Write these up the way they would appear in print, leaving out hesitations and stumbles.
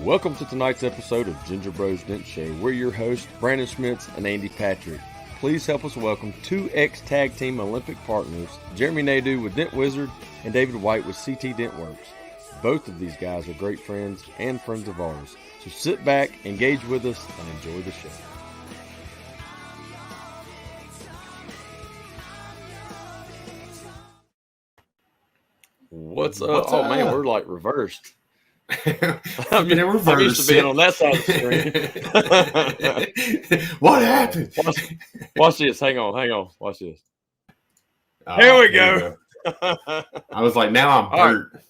Welcome to tonight's episode of Ginger Bros Dent Show. We're your hosts, Brandon Schmitz and Andy Patrick. Please help us welcome two ex-tag team Olympic partners, Jeremy Nadeau with Dent Wizard and David White with CT Dent Worx. Both of these guys are great friends and friends of ours. So sit back, engage with us, and enjoy the show. What's up? Oh, man, we're like reversed. I'm used to being on that side of the screen. What happened? Watch this. Hang on. Watch this. Here we go. I was like, now I'm hurt.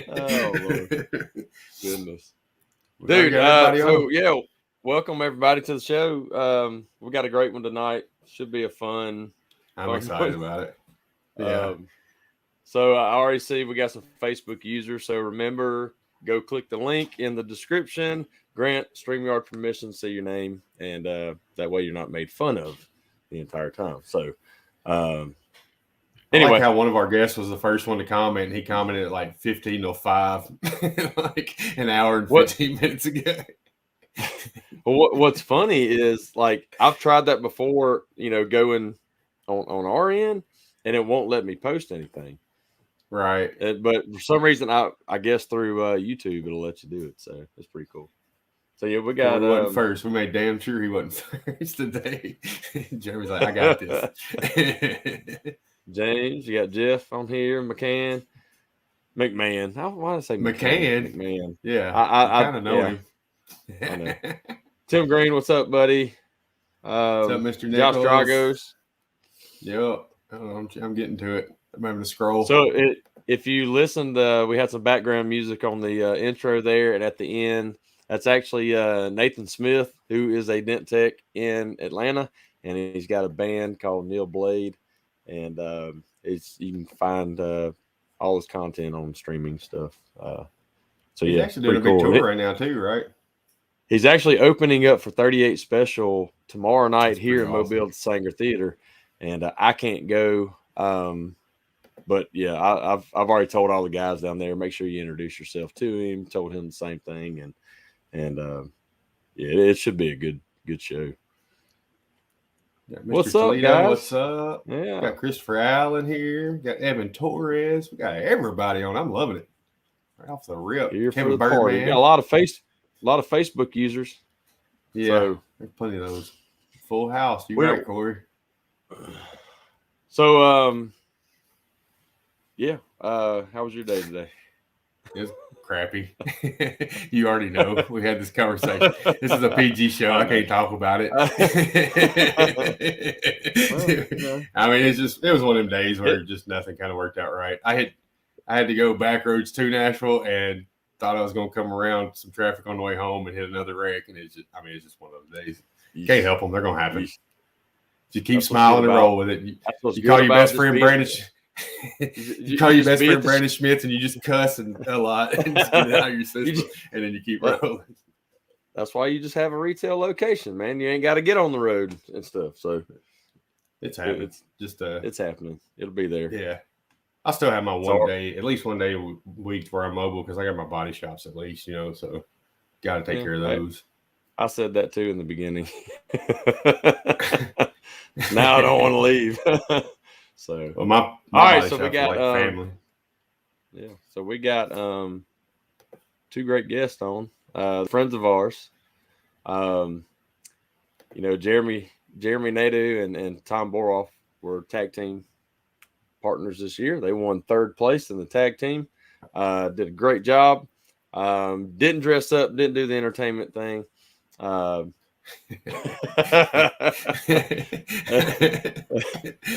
Oh, Lord. Goodness. Dude, welcome everybody to the show. We got a great one tonight. Should be a fun. I'm excited about it. Yeah. So I already see we got some Facebook users. So remember, go click the link in the description. Grant StreamYard permission, say your name, and that way you're not made fun of the entire time. So anyway, I like how one of our guests was the first one to comment, and he commented at like 15:05, like an hour and 15 minutes ago. Well, what's funny is like I've tried that before, going on our end, and it won't let me post anything. Right. But for some reason, I guess through YouTube, it'll let you do it. So it's pretty cool. So, yeah, we got... he wasn't first. We made damn sure he wasn't first today. Jeremy's like, I got this. James, you got Jeff on here, McMahon. Why did I say McMahon? Yeah, I kind of know him. I know. Tim Green, what's up, buddy? What's up, Mr. Josh Dragos? Yep. I'm getting to it. I'm having to scroll. So if you listened, we had some background music on the intro there, and at the end, that's actually Nathan Smith, who is a dent tech in Atlanta, and he's got a band called Neil Blade, and you can find all his content on streaming stuff. He's actually doing a big tour right now too, right? He's actually opening up for 38 Special tomorrow night here in Mobile at the Sanger Theater, and I can't go. But yeah, I've already told all the guys down there, make sure you introduce yourself to him. Told him the same thing, and it should be a good show. What's up, Toledo, guys? What's up? Yeah, we got Christopher Allen here. We got Evan Torres. We got everybody on. I'm loving it. Right off the rip. Here Kevin for the party. We got a lot of Facebook users. Yeah, so, there's plenty of those. Full house. You right, Corey? So how was your day today? It was crappy. You already know. We had this conversation. This is a PG show. I can't talk about it. I mean, it was one of them days where just nothing kind of worked out right. I had to go back roads to Nashville and thought I was going to come around some traffic on the way home and hit another wreck. And it's just one of those days. You can't help them. They're going to happen. You keep smiling and roll with it. You call your best friend Brandon. You call your best friend Brandon Schmitz and you just cuss a lot and just get it out of your system, and then you keep rolling. That's why you just have a retail location, man. You ain't got to get on the road and stuff. So it's happening. It's happening. It'll be there. Yeah. I still have my at least one day a week where I'm mobile because I got my body shops at least, so got to take care of those. I said that too in the beginning. Now I don't want to leave. So my all right, so we got family. Yeah, so we got two great guests on, friends of ours. Jeremy Nadeau and Tom Boroff were tag team partners this year. They won third place in the tag team. Did a great job. Didn't dress up, didn't do the entertainment thing. And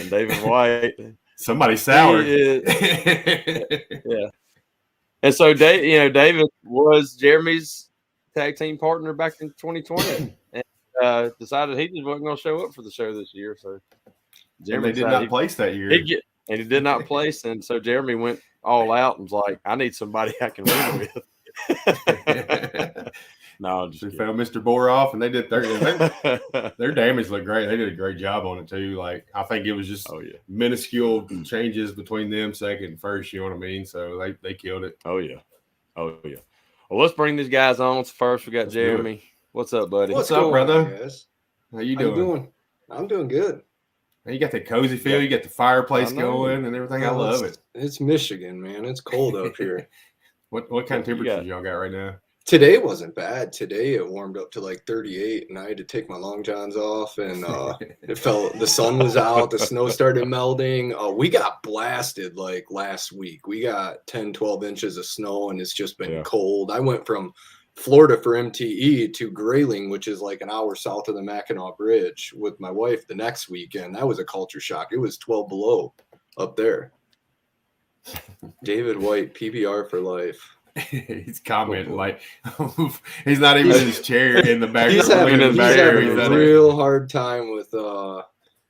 David White, somebody soured. Yeah. And so David was Jeremy's tag team partner back in 2020 and decided he just wasn't going to show up for the show this year. So Jeremy did not place that year. And he did not place. And so Jeremy went all out and was like, I need somebody I can win with. No, they found Mr. Boroff, and they did their damage looked great. They did a great job on it too. Like I think it was just minuscule changes between them second and first. You know what I mean? So they killed it. Oh yeah. Oh yeah. Well, let's bring these guys on. First, we got Jeremy. What's up, buddy? What's up, brother? Guys? How you doing? I'm doing good. You got that cozy feel. You got the fireplace going and everything. I love it. It's Michigan, man. It's cold up here. What kind of temperatures y'all got right now? Today wasn't bad. Today it warmed up to like 38, and I had to take my long johns off, and the sun was out, the snow started melting. We got blasted like last week. We got 10, 12 inches of snow, and it's just been cold. I went from Florida for MTE to Grayling, which is like an hour south of the Mackinac Bridge, with my wife the next weekend. That was a culture shock. It was 12 below up there. David White, PBR for life. He's commenting like he's not even in his chair in the back. He's having a real hard time with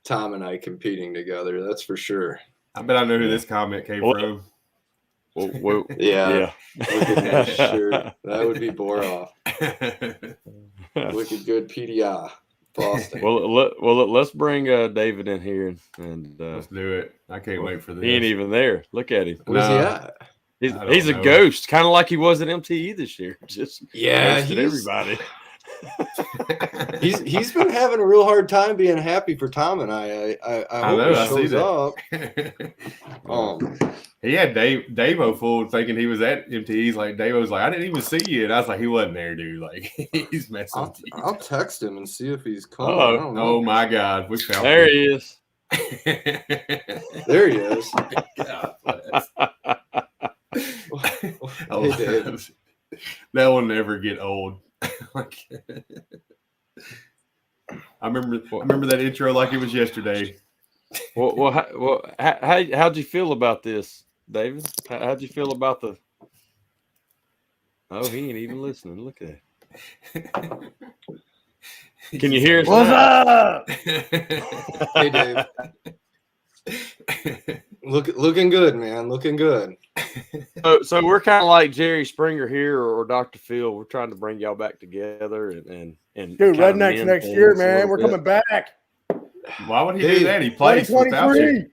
Tom and I competing together. That's for sure. I bet I know who this comment came from. Yeah. Sure. That would be Boroff. Wicked good PDI. Boston. Well, let's bring David in here and let's do it. I can't wait for this. He ain't even there. Look at him. Where's he at? He's a ghost, kind of like he was at MTE this year. Just he's everybody. he's been having a real hard time being happy for Tom and I hope he shows up. He had Davo fooled thinking he was at MTE. He's like, Davo's like, I didn't even see you, and I was like, he wasn't there, dude. Like, he's messing with you. I'll text him and see if he's coming. Oh my God, we found there he is. There he is. God Hey, Dave. That will never get old. I remember that intro like it was yesterday. How'd you feel about this, David? How'd you feel about the? Oh, he ain't even listening. Look at that. Can you hear us? What's up? Hey, Dave. Looking good, man. Looking good. So we're kind of like Jerry Springer here or Dr. Phil. We're trying to bring y'all back together and dude, Rednecks next year, man. We're coming back. Why would he do that? He plays without you.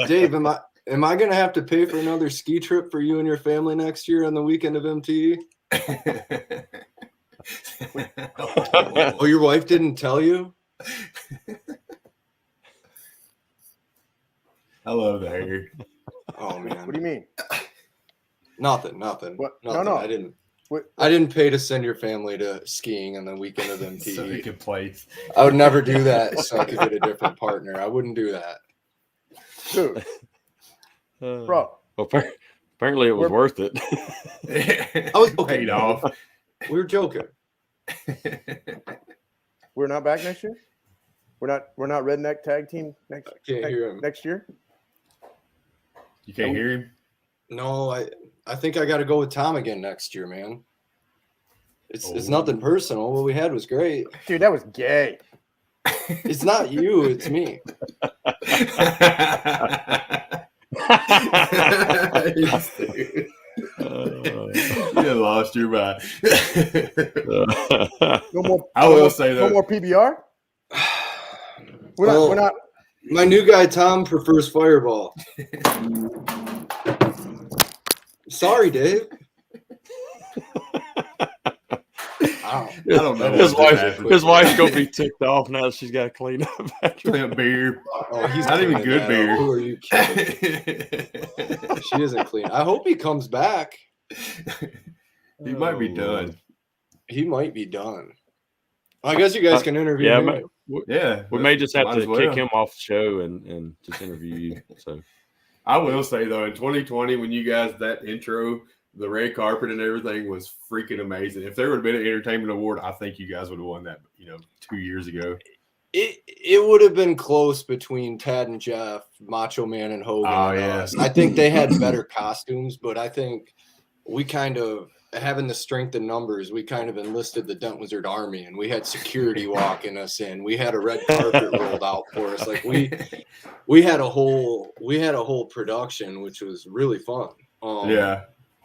Dave, am I gonna have to pay for another ski trip for you and your family next year on the weekend of MTE? Oh, your wife didn't tell you? I love the hair. Oh man. What do you mean? Nothing. What? Nothing. No. I didn't pay to send your family to skiing on the weekend of MTE. So he could play. I would never do that so I could get a different partner. I wouldn't do that. Dude. Bro. Well, apparently it was worth it. I was paid off. We were joking. We're not back next year? We're not redneck tag team next year? You can't hear him? No, I think I got to go with Tom again next year, man. It's nothing personal. What we had was great. Dude, that was gay. It's not you, it's me. You lost your mind. I will say that. No more PBR? We're not. My new guy Tom prefers Fireball. Sorry, Dave. I don't know. His wife's gonna be ticked off now that she's got to clean up after that beer. Oh, he's not even good beer. Who are you kidding? She isn't clean. I hope he comes back. He might be done. He might be done. I guess you guys can interview him. We may just have to kick him off the show and just interview you. So I will say though, in 2020, when you guys that intro, the red carpet and everything was freaking amazing. If there would have been an entertainment award, I think you guys would have won that. 2 years ago. It would have been close between Tad and Jeff, Macho Man and Hogan. And us. I think they had better costumes, but I think we kind of, having the strength in numbers, we kind of enlisted the Dent Wizard Army, and we had security walking us in. We had a red carpet rolled out for us. Like we had a whole production, which was really fun.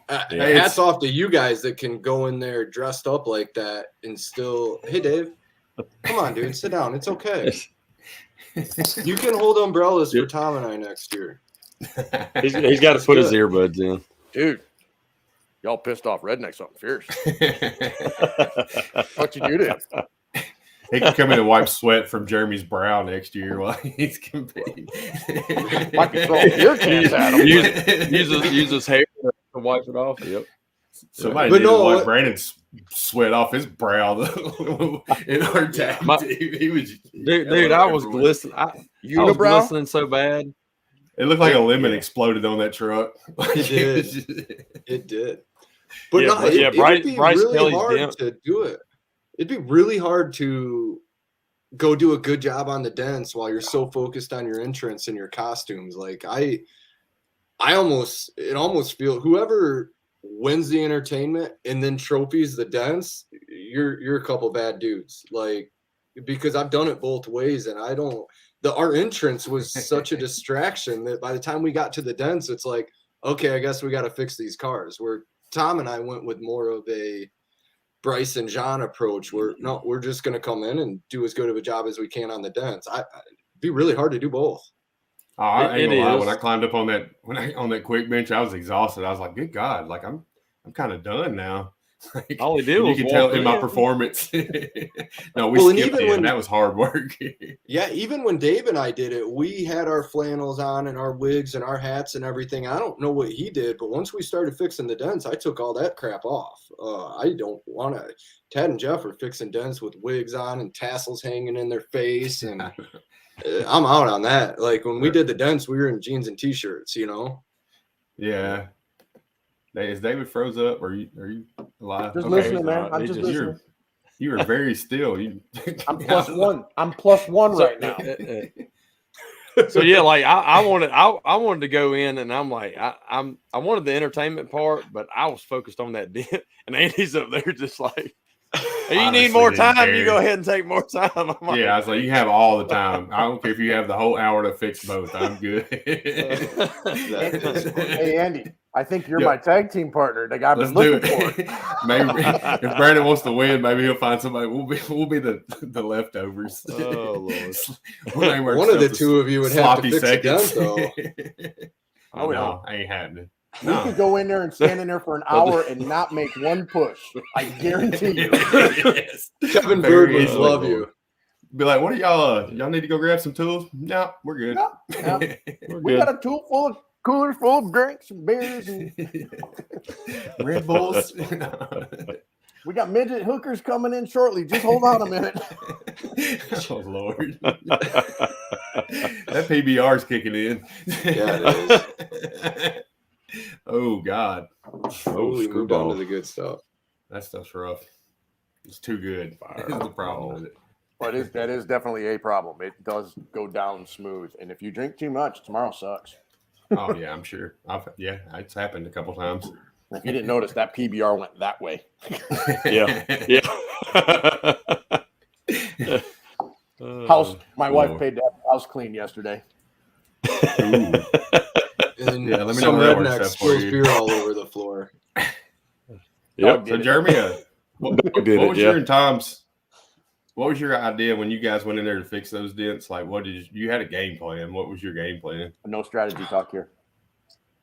Hats off to you guys that can go in there dressed up like that and still. Hey, Dave, come on, dude, sit down. It's okay. You can hold umbrellas for Tom and I next year. He's got to put his earbuds in, dude. Y'all pissed off redneck something fierce. What you do to him? He can come in and wipe sweat from Jeremy's brow next year while he's competing. Might be throwing beer cans at him. Use his hair to wipe it off. Yep. Somebody did wipe Brandon's sweat off his brow in our tag team. He was, dude, I was glistening. I was glistening so bad. It looked like a lemon exploded on that truck. It did. But Bryce it'd be really Kelly's hard to do it. It'd be really hard to go do a good job on the dents while you're so focused on your entrance and your costumes. Like it almost feel whoever wins the entertainment and then trophies the dents, you're a couple bad dudes. Like, because I've done it both ways, and our entrance was such a distraction that by the time we got to the dents, it's like, okay, I guess we got to fix these cars. Where Tom and I went with more of a Bryce and John approach, where no, we're just going to come in and do as good of a job as we can on the dents. It'd be really hard to do both. I ain't gonna lie. When I climbed up on that quick bench, I was exhausted. I was like, "Good God! Like I'm kind of done now." Like, all he did was you can tell in my performance. No, we skipped it. That was hard work. Yeah, even when Dave and I did it, we had our flannels on and our wigs and our hats and everything. I don't know what he did, but once we started fixing the dents, I took all that crap off. I don't want to. Ted and Jeff are fixing dents with wigs on and tassels hanging in their face, and I'm out on that. Like when we did the dents, we were in jeans and t-shirts, you know. Yeah. Is David froze up? Are you alive? Just listening, man. I'm just listening. You were very still. I'm +1. I'm +1 right now. So yeah, like I wanted to go in, and I'm like I wanted the entertainment part, but I was focused on that dent, and Andy's up there just like, hey, you need more time, you go ahead and take more time. Like, I was like, you have all the time. I don't care if you have the whole hour to fix both. I'm good. Hey Andy, I think you're my tag team partner. The guy I've been looking for. Maybe if Brandon wants to win, maybe he'll find somebody. We'll be the leftovers. Oh Lord! One of the two of you would have to fix it down, though. No, ain't happening. We could go in there and stand in there for an hour and not make one push. I guarantee you. Yes. Kevin Bird would love you. Be like, what are y'all? Y'all need to go grab some tools? No, we're good. No. We got a cooler full of drinks and beers and Red Bulls. We got midget hookers coming in shortly. Just hold on a minute. Oh Lord. That PBR's kicking in. Yeah, it is. Oh God! We moved on to the good stuff. That stuff's rough. It's too good. That's the problem with it. But that is definitely a problem. It does go down smooth, and if you drink too much, tomorrow sucks. Oh yeah, I'm sure. It's happened a couple times. If you didn't notice, that PBR went that way. Yeah. My wife paid to have the house cleaned yesterday. Ooh. And let me some know redneck spills beer all over the floor. Yep. So Jeremy, what was your and Tom's? What was your idea when you guys went in there to fix those dents? Like, you had a game plan? What was your game plan? No strategy talk here.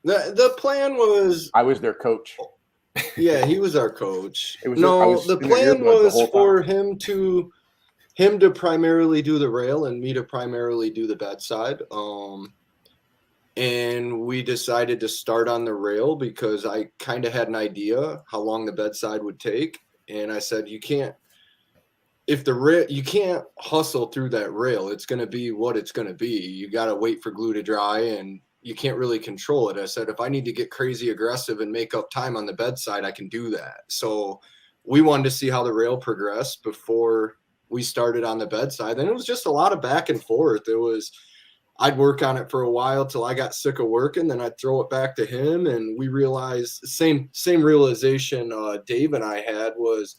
The plan was I was their coach. Yeah, he was our coach. The plan was for him to primarily do the rail and me to primarily do the bedside. And we decided to start on the rail because I kind of had an idea how long the bedside would take. And I said, you can't hustle through that rail. It's going to be what it's going to be. You got to wait for glue to dry and you can't really control it. I said, if I need to get crazy aggressive and make up time on the bedside, I can do that. So we wanted to see how the rail progressed before we started on the bedside. And it was just a lot of back and forth. I'd work on it for a while till I got sick of working, then I'd throw it back to him, and we realized same realization Dave and I had was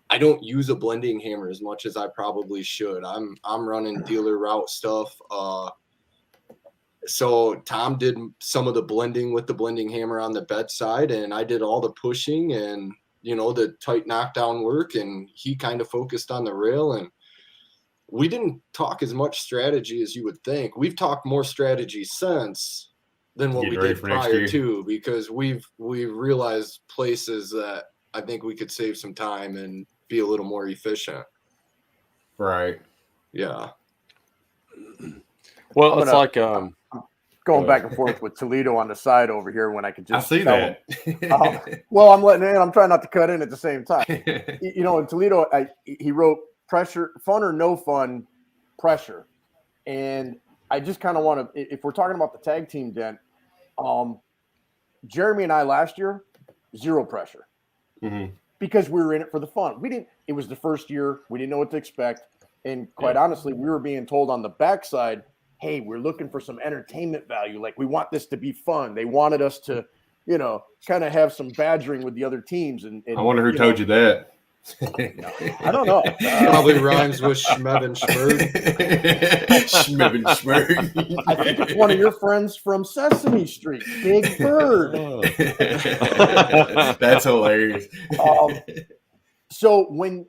I don't use a blending hammer as much as I probably should. I'm running dealer route stuff. So Tom did some of the blending with the blending hammer on the bedside, and I did all the pushing and the tight knockdown work, and he kind of focused on the rail. And we didn't talk as much strategy as you would think. We've talked more strategy since, than what we did prior to, because we've realized places that I think we could save some time and be a little more efficient. Right. Yeah. Well, it's like going back and forth with Toledo on the side over here when I could just I see that. Well, I'm letting in. I'm trying not to cut in at the same time. You know, in Toledo, he wrote pressure, fun or no fun, pressure. And I just kind of want to, if we're talking about the tag team dent, Jeremy and I last year, zero pressure. Mm-hmm. Because we were in it for the fun. It was the first year. We didn't know what to expect. And quite honestly, we were being told on the backside, hey, we're looking for some entertainment value. Like, we want this to be fun. They wanted us to, you know, kind of have some badgering with the other teams. And I wonder who told you that. I don't know. Probably rhymes with Schmev and Schmerg. Schmev and Schmerg. I think it's one of your friends from Sesame Street, Big Bird. That's hilarious. So when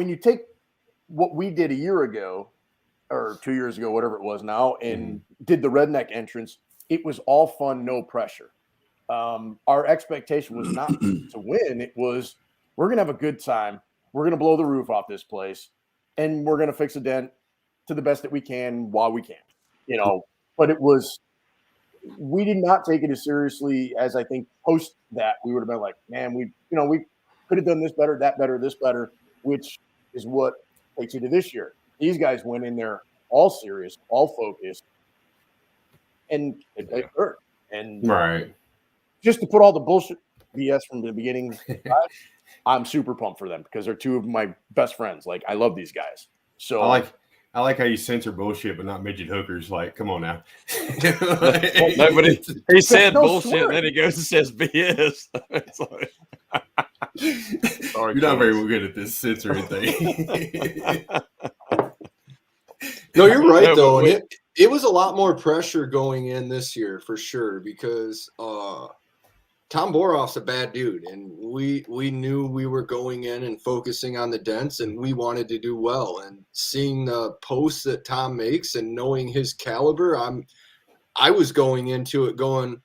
you take what we did a year ago or 2 years ago, whatever it was now, and did the redneck entrance, it was all fun, no pressure. Our expectation was not to win. It was, we're going to have a good time. We're going to blow the roof off this place, and we're going to fix a dent to the best that we can while we can, you know. But it was, we did not take it as seriously as I think post that. We would have been like, man, we could have done this better, that better, this better, which is what takes you to this year. These guys went in there all serious, all focused, and it hurt. And right, just to put all the bullshit BS from the beginning, I'm super pumped for them because they're two of my best friends. Like, I love these guys. So I like how you censor bullshit, but not midget hookers. Like, come on now. Nobody. He said bullshit, and then he goes and says BS. It's like, sorry, you're not very good at this censoring thing. No, you're right though, and it was a lot more pressure going in this year for sure, because Tom Boroff's a bad dude, and we knew we were going in and focusing on the dents, and we wanted to do well. And seeing the posts that Tom makes and knowing his caliber, I was going into it going,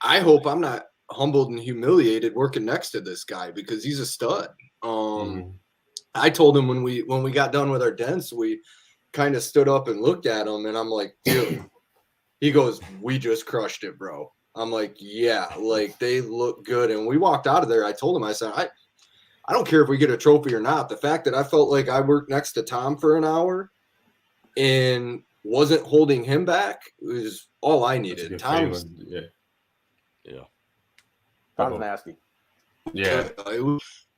I hope I'm not humbled and humiliated working next to this guy, because he's a stud. I told him when we got done with our dents, we kind of stood up and looked at him, and I'm like, dude. He goes, we just crushed it, bro. I'm like, yeah, like, they look good. And we walked out of there. I told him, I said, I don't care if we get a trophy or not. The fact that I felt like I worked next to Tom for an hour and wasn't holding him back was all I needed. Tom's, yeah. Tom's nasty. Yeah.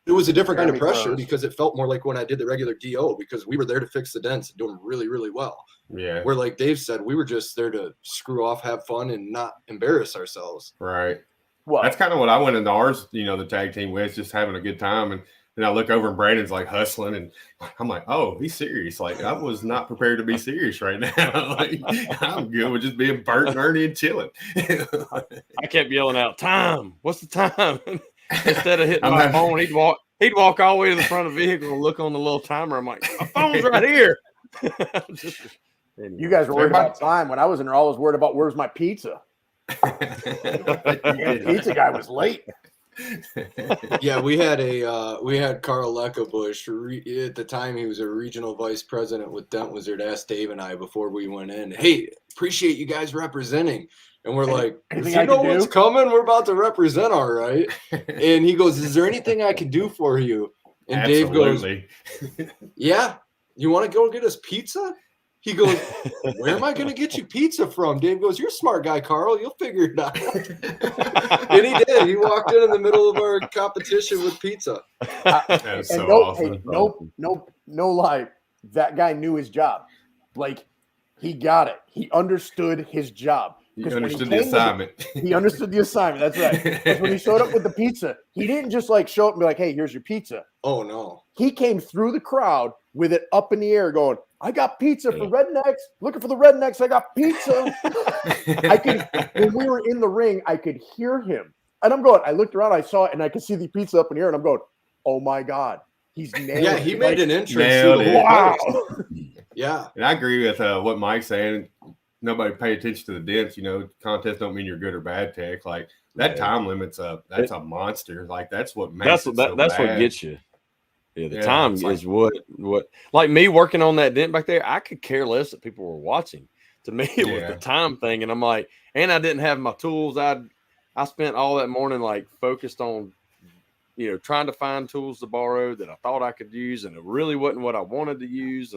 It was a different kind of pressure because it felt more like when I did the regular DO, because we were there to fix the dents and doing really, really well. Yeah. Where, like Dave said, we were just there to screw off, have fun, and not embarrass ourselves. Right. Well, that's kind of what I went into ours, the tag team with, just having a good time. And then I look over and Brandon's like hustling, and I'm like, oh, he's serious. Like, I was not prepared to be serious right now. Like, I'm good with just being Bert and Ernie and chilling. I kept yelling out, "Time! What's the time?" Instead of hitting my phone, he'd walk all the way to the front of the vehicle and look on the little timer. I'm like, my phone's right here. You guys were worried about time. When I was in there, I was worried about where's my pizza. The pizza guy was late. Yeah, we had Carl Leckebush. At the time, he was a regional vice president with Dent Wizard. Asked Dave and I before we went in, hey, appreciate you guys representing. And we're like, you know what's coming? We're about to represent, all right. And he goes, is there anything I can do for you? And Absolutely. Dave goes, yeah, you want to go get us pizza? He goes, where am I going to get you pizza from? Dave goes, you're a smart guy, Carl. You'll figure it out. And he did. He walked in the middle of our competition with pizza. That's so awesome. Hey, no lie. That guy knew his job. Like, he got it. He understood his job. He understood the assignment. He understood the assignment. That's right. Because when he showed up with the pizza, he didn't just like show up and be like, hey, here's your pizza. Oh, no. He came through the crowd with it up in the air going, I got pizza for rednecks. Looking for the rednecks. I got pizza. When we were in the ring, I could hear him. And I'm going, I looked around, I saw it, and I could see the pizza up in the air. And I'm going, oh, my God. He's nailed it. Yeah, he made an entrance. Wow. Yeah. And I agree with what Mike's saying. nobody pay attention to the dents. Contests don't mean you're good or bad tech. Like that time limit's that's a monster. Like that's what makes that's it that's bad. what gets you. Yeah, the time is what like me working on that dent back there. I could care less that people were watching. To me, it was the time thing, and I'm like, and I didn't have my tools. I spent all that morning like focused on, trying to find tools to borrow that I thought I could use, and it really wasn't what I wanted to use.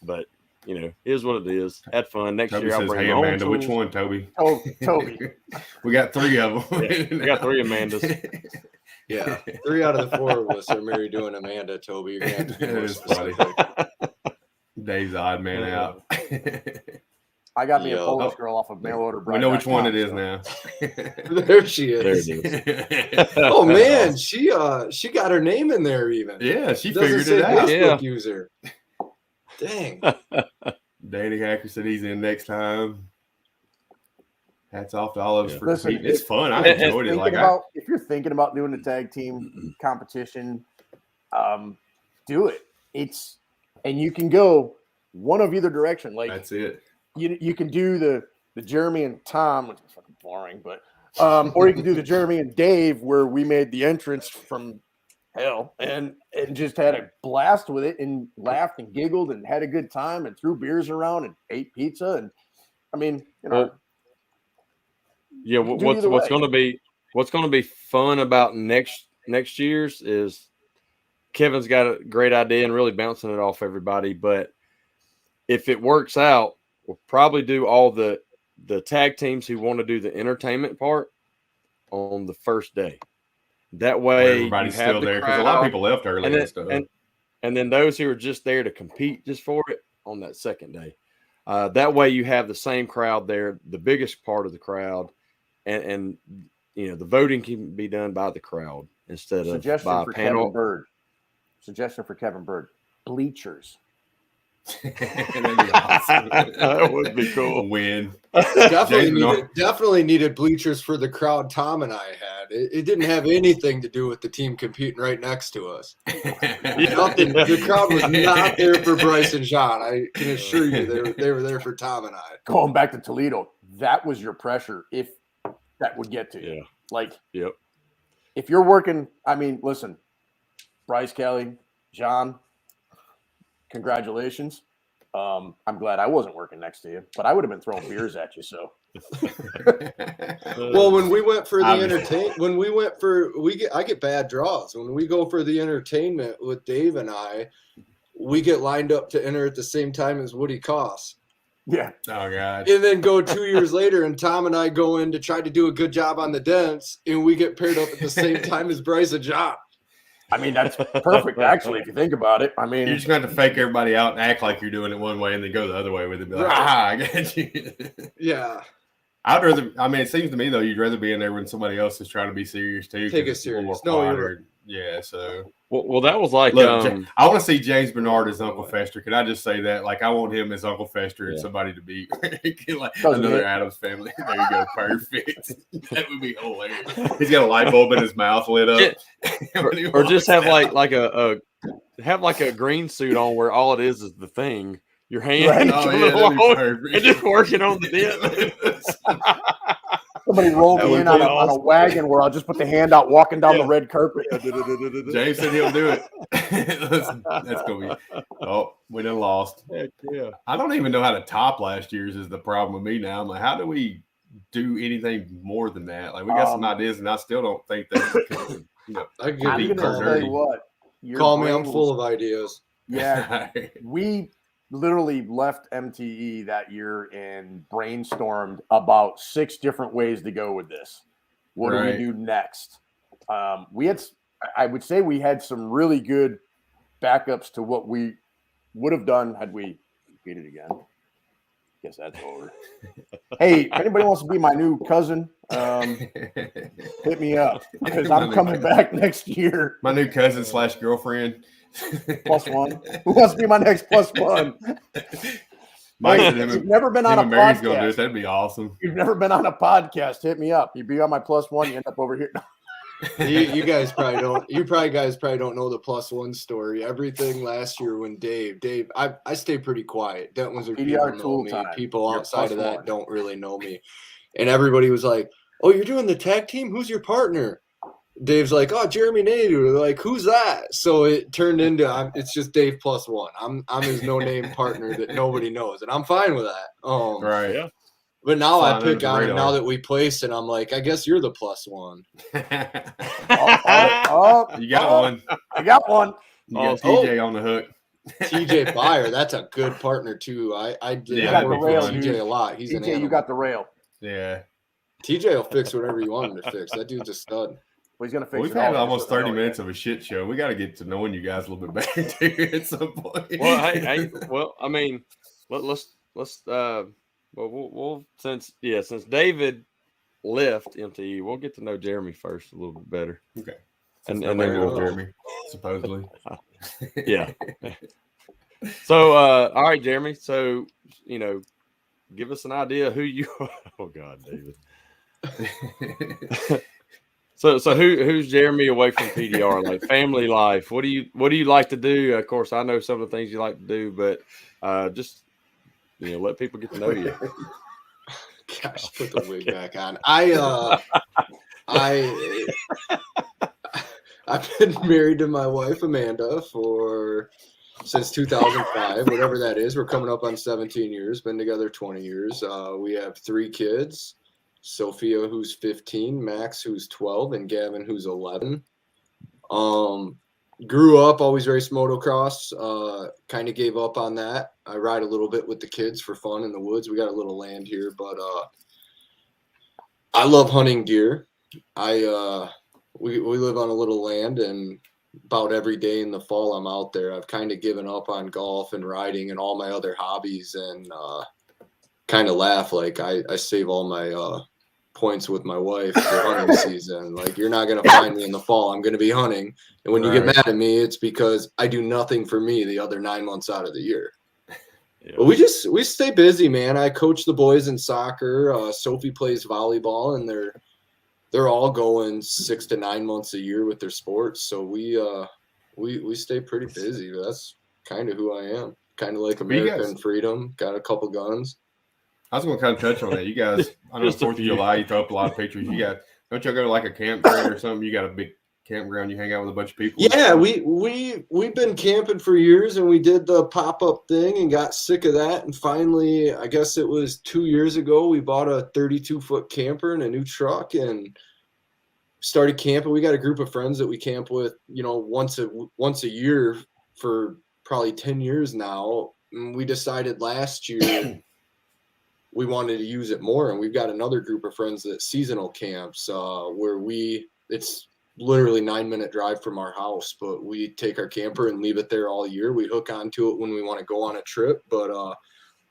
But here's what it is. Had fun. Next Toby year I'll says, bring "Hey my own Amanda, tools. which one, Toby?" Toby. We got 3 of them. Yeah, we got 3 Amandas. Yeah, 3 out of the 4 of us are married to an Amanda. Toby, you're gonna have to be more specific. Dave's odd man out. I got me a Polish girl off of mail order. We know which one it is now. There she is. There it is. Oh man, she got her name in there even. Yeah, she Doesn't figured say it out. Facebook user. Dang. Danny Hacker said he's in next time. Hats off to all of us for Listen, competing. It's fun. I enjoyed it. Like if you're thinking about doing a tag team competition, do it. And you can go one of either direction. Like that's it. You can do the Jeremy and Tom, which is fucking boring, but or you can do the Jeremy and Dave where we made the entrance from hell and just had a blast with it and laughed and giggled and had a good time and threw beers around and ate pizza. And I mean, yeah, what's going to be fun about next year's is Kevin's got a great idea and really bouncing it off everybody. But if it works out, we'll probably do all the tag teams who want to do the entertainment part on the first day. That way, everybody's still there because a lot of people left early and stuff. And then those who are just there to compete just for it on that second day. That way, you have the same crowd there, the biggest part of the crowd, and the voting can be done by the crowd instead of by a panel. Suggestion for Kevin Bird: bleachers. That'd be awesome. That would be cool. Win. Definitely needed bleachers for the crowd Tom and I had. It didn't have anything to do with the team competing right next to us. Nothing. The crowd was not there for Bryce and John. I can assure you they were there for Tom and I. Going back to Toledo, that was your pressure if that would get to you. Yeah. Like, yep. If you're working, I mean, listen, Bryce, Kelly, John, congratulations. I'm glad I wasn't working next to you, but I would have been throwing beers at you. So, well, when we went for the I get bad draws. When we go for the entertainment with Dave and I, we get lined up to enter at the same time as Woody Koss. Yeah. Oh God. And then go 2 years later, and Tom and I go in to try to do a good job on the dents, and we get paired up at the same time as Bryce and John. I mean, that's perfect, actually, if you think about it. I mean, you're just going to fake everybody out and act like you're doing it one way and then go the other way with it. Be like, I got you. Yeah. I'd rather, I mean, it seems to me, though, you'd rather be in there when somebody else is trying to be serious, too. Take it serious. No, you're right. Yeah, so. Well, that was like. Look, I want to see James Bernard as Uncle Fester. Can I just say that? Like, I want him as Uncle Fester and somebody to be like another Addams family. There you go. Perfect. That would be hilarious. He's got a light bulb in his mouth lit up. or just have like a green suit on where all it is the thing. Your hand and just working on the dent. Somebody roll me in on a wagon where I'll just put the hand out walking down the red carpet. James said he'll do it. That's going to be – oh, we done lost. Heck yeah. I don't even know how to top last year's is the problem with me now. I'm like, how do we do anything more than that? Like, we got some ideas, and I still don't think that's I'm going to tell you what. Call me, I'm full of ideas. Yeah, we – literally left MTE that year and brainstormed about 6 different ways to go with this. What do we do next? I would say we had some really good backups to what we would have done had we competed again. Guess that's over. Hey, if anybody wants to be my new cousin, hit me up because I'm coming back next year. My new cousin / girlfriend. +1. Who wants to be my next +1? Mike hey, you've never been on a Mary's podcast. Gonna do it. That'd be awesome. You've never been on a podcast. Hit me up. You'd be on my +1. You end up over here. You guys probably don't. Guys probably don't know the +1 story. Everything last year when Dave, I stay pretty quiet. Dent Wizard people know me. time. People You're outside of that +1. don't really know me. And everybody was like, "Oh, you're doing the tag team? Who's your partner?" Dave's like, "Oh, Jeremy Nadeau." They're like, "Who's that?" So it turned into it's just Dave +1. I'm his no-name partner that nobody knows, and I'm fine with that. Right. Yeah. But now Flying I pick under the on him radar. now that we placed, and I'm like, I guess you're the +1. You got one. I got one. You got TJ on the hook. TJ Byer, that's a good partner too. I did Yeah, I that'd work be with fun. TJ a lot. He's an TJ, animal. you got the rail. Yeah. TJ will fix whatever you want him to fix. That dude's a stud. Well, he's gonna fix We've it had all. almost 30 minutes of a shit show. We got to get to knowing you guys a little bit better too at some point. Well, hey, well, I mean, let's we'll since David left MTE, we'll get to know Jeremy first a little bit better. Okay. And then then knows we'll, Jeremy, supposedly. yeah. So, all right, Jeremy. So, give us an idea who you are. Oh God, David. So who's Jeremy away from PDR? Like family life. What do you like to do? Of course, I know some of the things you like to do, but just let people get to know you. Gosh, put the wig back on. I've been married to my wife Amanda since 2005, whatever that is. We're coming up on 17 years. Been together 20 years. We have 3 kids. Sophia, who's 15, Max, who's 12, and Gavin, who's 11. Grew up always raced motocross. Kind of gave up on that. I ride a little bit with the kids for fun in the woods. We got a little land here, but I love hunting deer. We live on a little land, and about every day in the fall I'm out there. I've kind of given up on golf and riding and all my other hobbies, and kind of laugh like I save all my points with my wife for hunting season. Like, you're not going to find me in the fall. I'm going to be hunting. And when you get mad at me, it's because I do nothing for me the other 9 months out of the year. Yeah. But we stay busy, man. I coach the boys in soccer. Sophie plays volleyball, and they're all going 6 to 9 months a year with their sports. So we stay pretty busy. That's kind of who I am. Kind of like American freedom. Got a couple guns. I was going to kind of touch on that. You guys, I know 4th of July, you throw up a lot of pictures. You got, don't y'all go to like a campground or something? You got a big campground, you hang out with a bunch of people? Yeah, we've been camping for years, and we did the pop-up thing and got sick of that. And finally, I guess it was 2 years ago, we bought a 32-foot camper and a new truck and started camping. We got a group of friends that we camp with, once a year for probably 10 years now. And we decided last year we wanted to use it more, and we've got another group of friends that seasonal camps where it's literally 9-minute drive from our house, but we take our camper and leave it there all year. We hook onto it when we want to go on a trip, but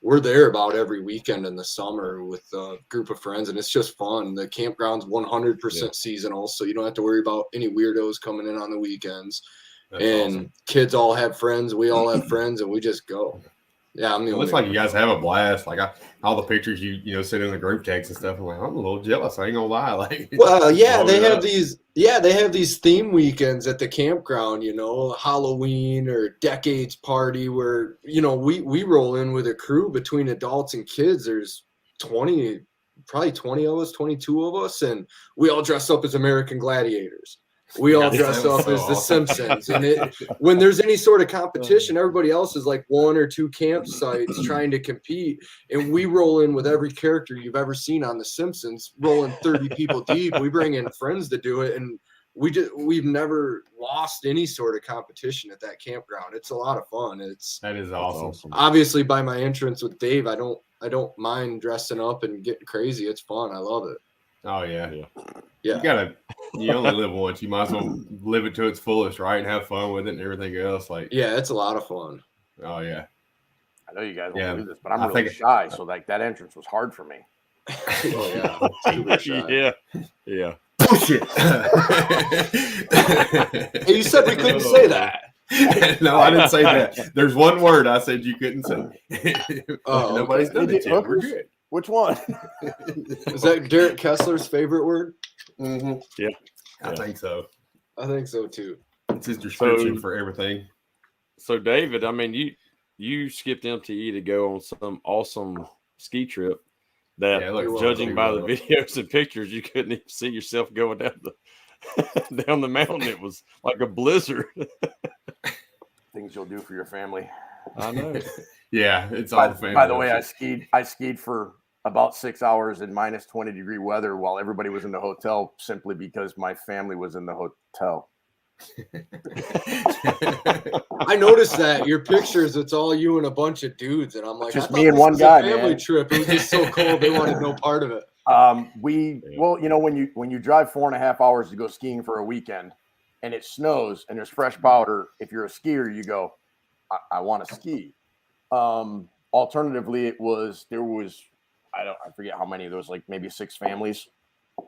we're there about every weekend in the summer with a group of friends, and it's just fun. The campground's 100% seasonal, so you don't have to worry about any weirdos coming in on the weekends. That's awesome. Kids all have friends, we all have friends, and we just go. Yeah, it looks like you guys have a blast. Like all the pictures you send in the group text and stuff. I'm like, I'm a little jealous. I ain't gonna lie. Like, well, yeah, they have these theme weekends at the campground. Halloween or Decades Party, where we roll in with a crew between adults and kids. There's probably 20 of us, 22 of us, and we all dress up as American gladiators. We all dress up as the Simpsons. And when there's any sort of competition, everybody else is like 1 or 2 campsites trying to compete. And we roll in with every character you've ever seen on The Simpsons, rolling 30 people deep. We bring in friends to do it. And we've never lost any sort of competition at that campground. It's a lot of fun. That is awesome. Obviously, by my entrance with Dave, I don't mind dressing up and getting crazy. It's fun. I love it. Oh yeah. You only live once. You might as well live it to its fullest, right? And have fun with it and everything else. Like, yeah, it's a lot of fun. Oh yeah. I know you guys want to do this, but I'm really shy, so like that entrance was hard for me. Oh yeah. Super shy. Yeah. Bullshit. Hey, you said we couldn't say that. No, I didn't say that. There's one word I said you couldn't say. Nobody's done it yet. We're good. Which one? Is that Derek Kessler's favorite word? Mm-hmm. Yeah. I think so. I think so too. It's his description for everything. So David, I mean, you skipped MTE to go on some awesome ski trip that, judging by the videos and pictures, you couldn't even see yourself going down the mountain. It was like a blizzard. Things you'll do for your family. I know. Yeah, it's all family. By the way, I skied for about 6 hours in minus 20-degree weather while everybody was in the hotel, simply because my family was in the hotel. I noticed that your pictures, it's all you and a bunch of dudes, and I'm like, just me and one guy, family trip. It was just so cold; they wanted no part of it. Well, when you drive 4.5 hours to go skiing for a weekend, and it snows and there's fresh powder, if you're a skier, you go, I want to ski. Alternatively, I forget how many. There was like maybe 6 families.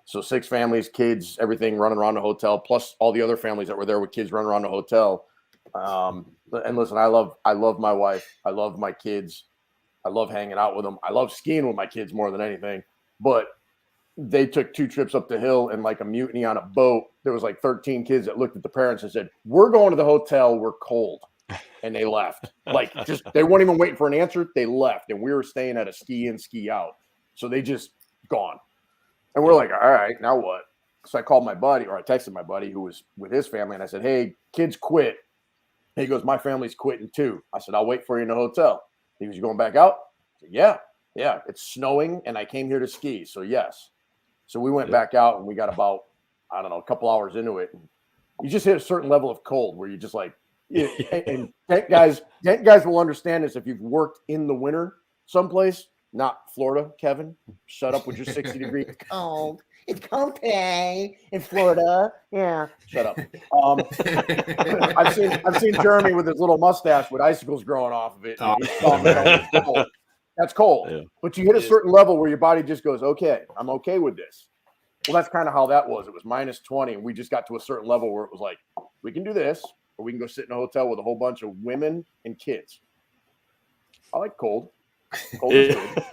So 6 families, kids, everything running around the hotel, plus all the other families that were there with kids running around the hotel. And listen, I love my wife. I love my kids. I love hanging out with them. I love skiing with my kids more than anything. But they took 2 trips up the hill and like a mutiny on a boat. There was like 13 kids that looked at the parents and said, "We're going to the hotel. We're cold." And they left. They weren't even waiting for an answer. They left. And we were staying at a ski in, ski out. So they just gone. And we're like, all right, now what? So I called my buddy, or I texted my buddy who was with his family, and I said, "Hey, kids quit." He goes, "My family's quitting too." I said, "I'll wait for you in the hotel." He goes, "You going back out?" I said, Yeah. It's snowing, and I came here to ski, so yes. So we went back out, and we got about, I don't know, a couple hours into it. And you just hit a certain level of cold where you just like, and Dent guys will understand this if you've worked in the winter someplace. Not Florida, Kevin. Shut up with your 60-degree. Cold. It's cold today in Florida. Yeah. Shut up. I've seen Jeremy with his little mustache with icicles growing off of it. It's cold. That's cold. Yeah. But you hit a certain level where your body just goes, okay, I'm okay with this. Well, that's kind of how that was. It was minus 20, and we just got to a certain level where it was like, we can do this, or we can go sit in a hotel with a whole bunch of women and kids. I like cold. Cold is good.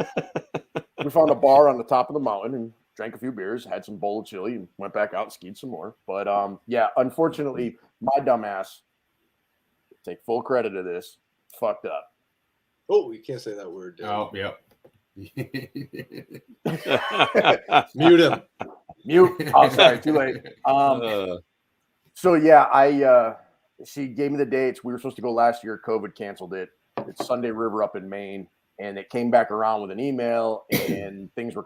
We found a bar on the top of the mountain and drank a few beers, had some bowl of chili, and went back out and skied some more. But unfortunately, my dumbass, take full credit of this, fucked up. Oh, you can't say that word. Dude. Oh, yep. Mute him. Mute. Oh, sorry, too late. So yeah, she gave me the dates. We were supposed to go last year. COVID canceled it. It's Sunday River up in Maine. And it came back around with an email, and things were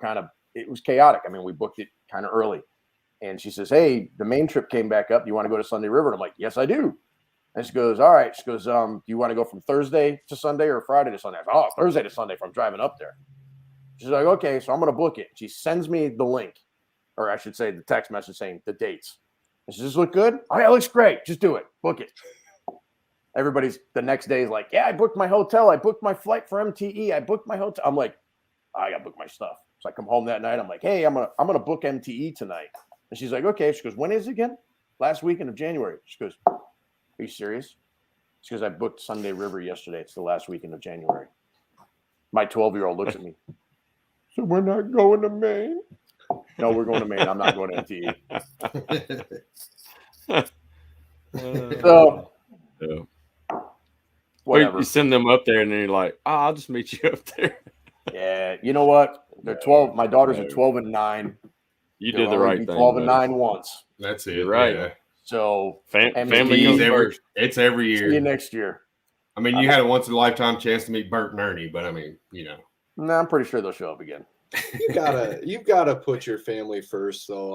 it was chaotic. I mean, we booked it kind of early. And she says, "Hey, the Maine trip came back up. Do you want to go to Sunday River?" And I'm like, "Yes, I do." And she goes, "All right." She goes, "Do you want to go from Thursday to Sunday or Friday to Sunday?" I said, "Oh, Thursday to Sunday if I'm driving up there." She's like, "Okay, so I'm going to book it." She sends me the link, or I should say the text message saying the dates. And she says, "Does this look good?" "Oh, yeah, it looks great. Just do it. Book it." Everybody's the next day is like, "Yeah, I booked my hotel. I booked my flight for MTE. I booked my hotel." I'm like, I got to book my stuff. So I come home that night. I'm like, "Hey, I'm gonna book MTE tonight." And she's like, "Okay." She goes, "When is it again?" "Last weekend of January." She goes, "Are you serious?" She goes, "I booked Sunday River yesterday. It's the last weekend of January." My 12-year-old looks at me. "So we're not going to Maine?" "No, we're going to Maine. I'm not going to MTE." So. Yeah. Whatever. You send them up there, and then you're like, "I'll just meet you up there." Yeah, you know what? They're 12. My daughters are 12 and 9. You did the right thing. 12 and 9 once. That's it. You're right. Yeah. So family comes first. It's every year. See you next year. I mean, you had a once in a lifetime chance to meet Bert and Ernie, but I mean, No, I'm pretty sure they'll show up again. You've gotta put your family first, though.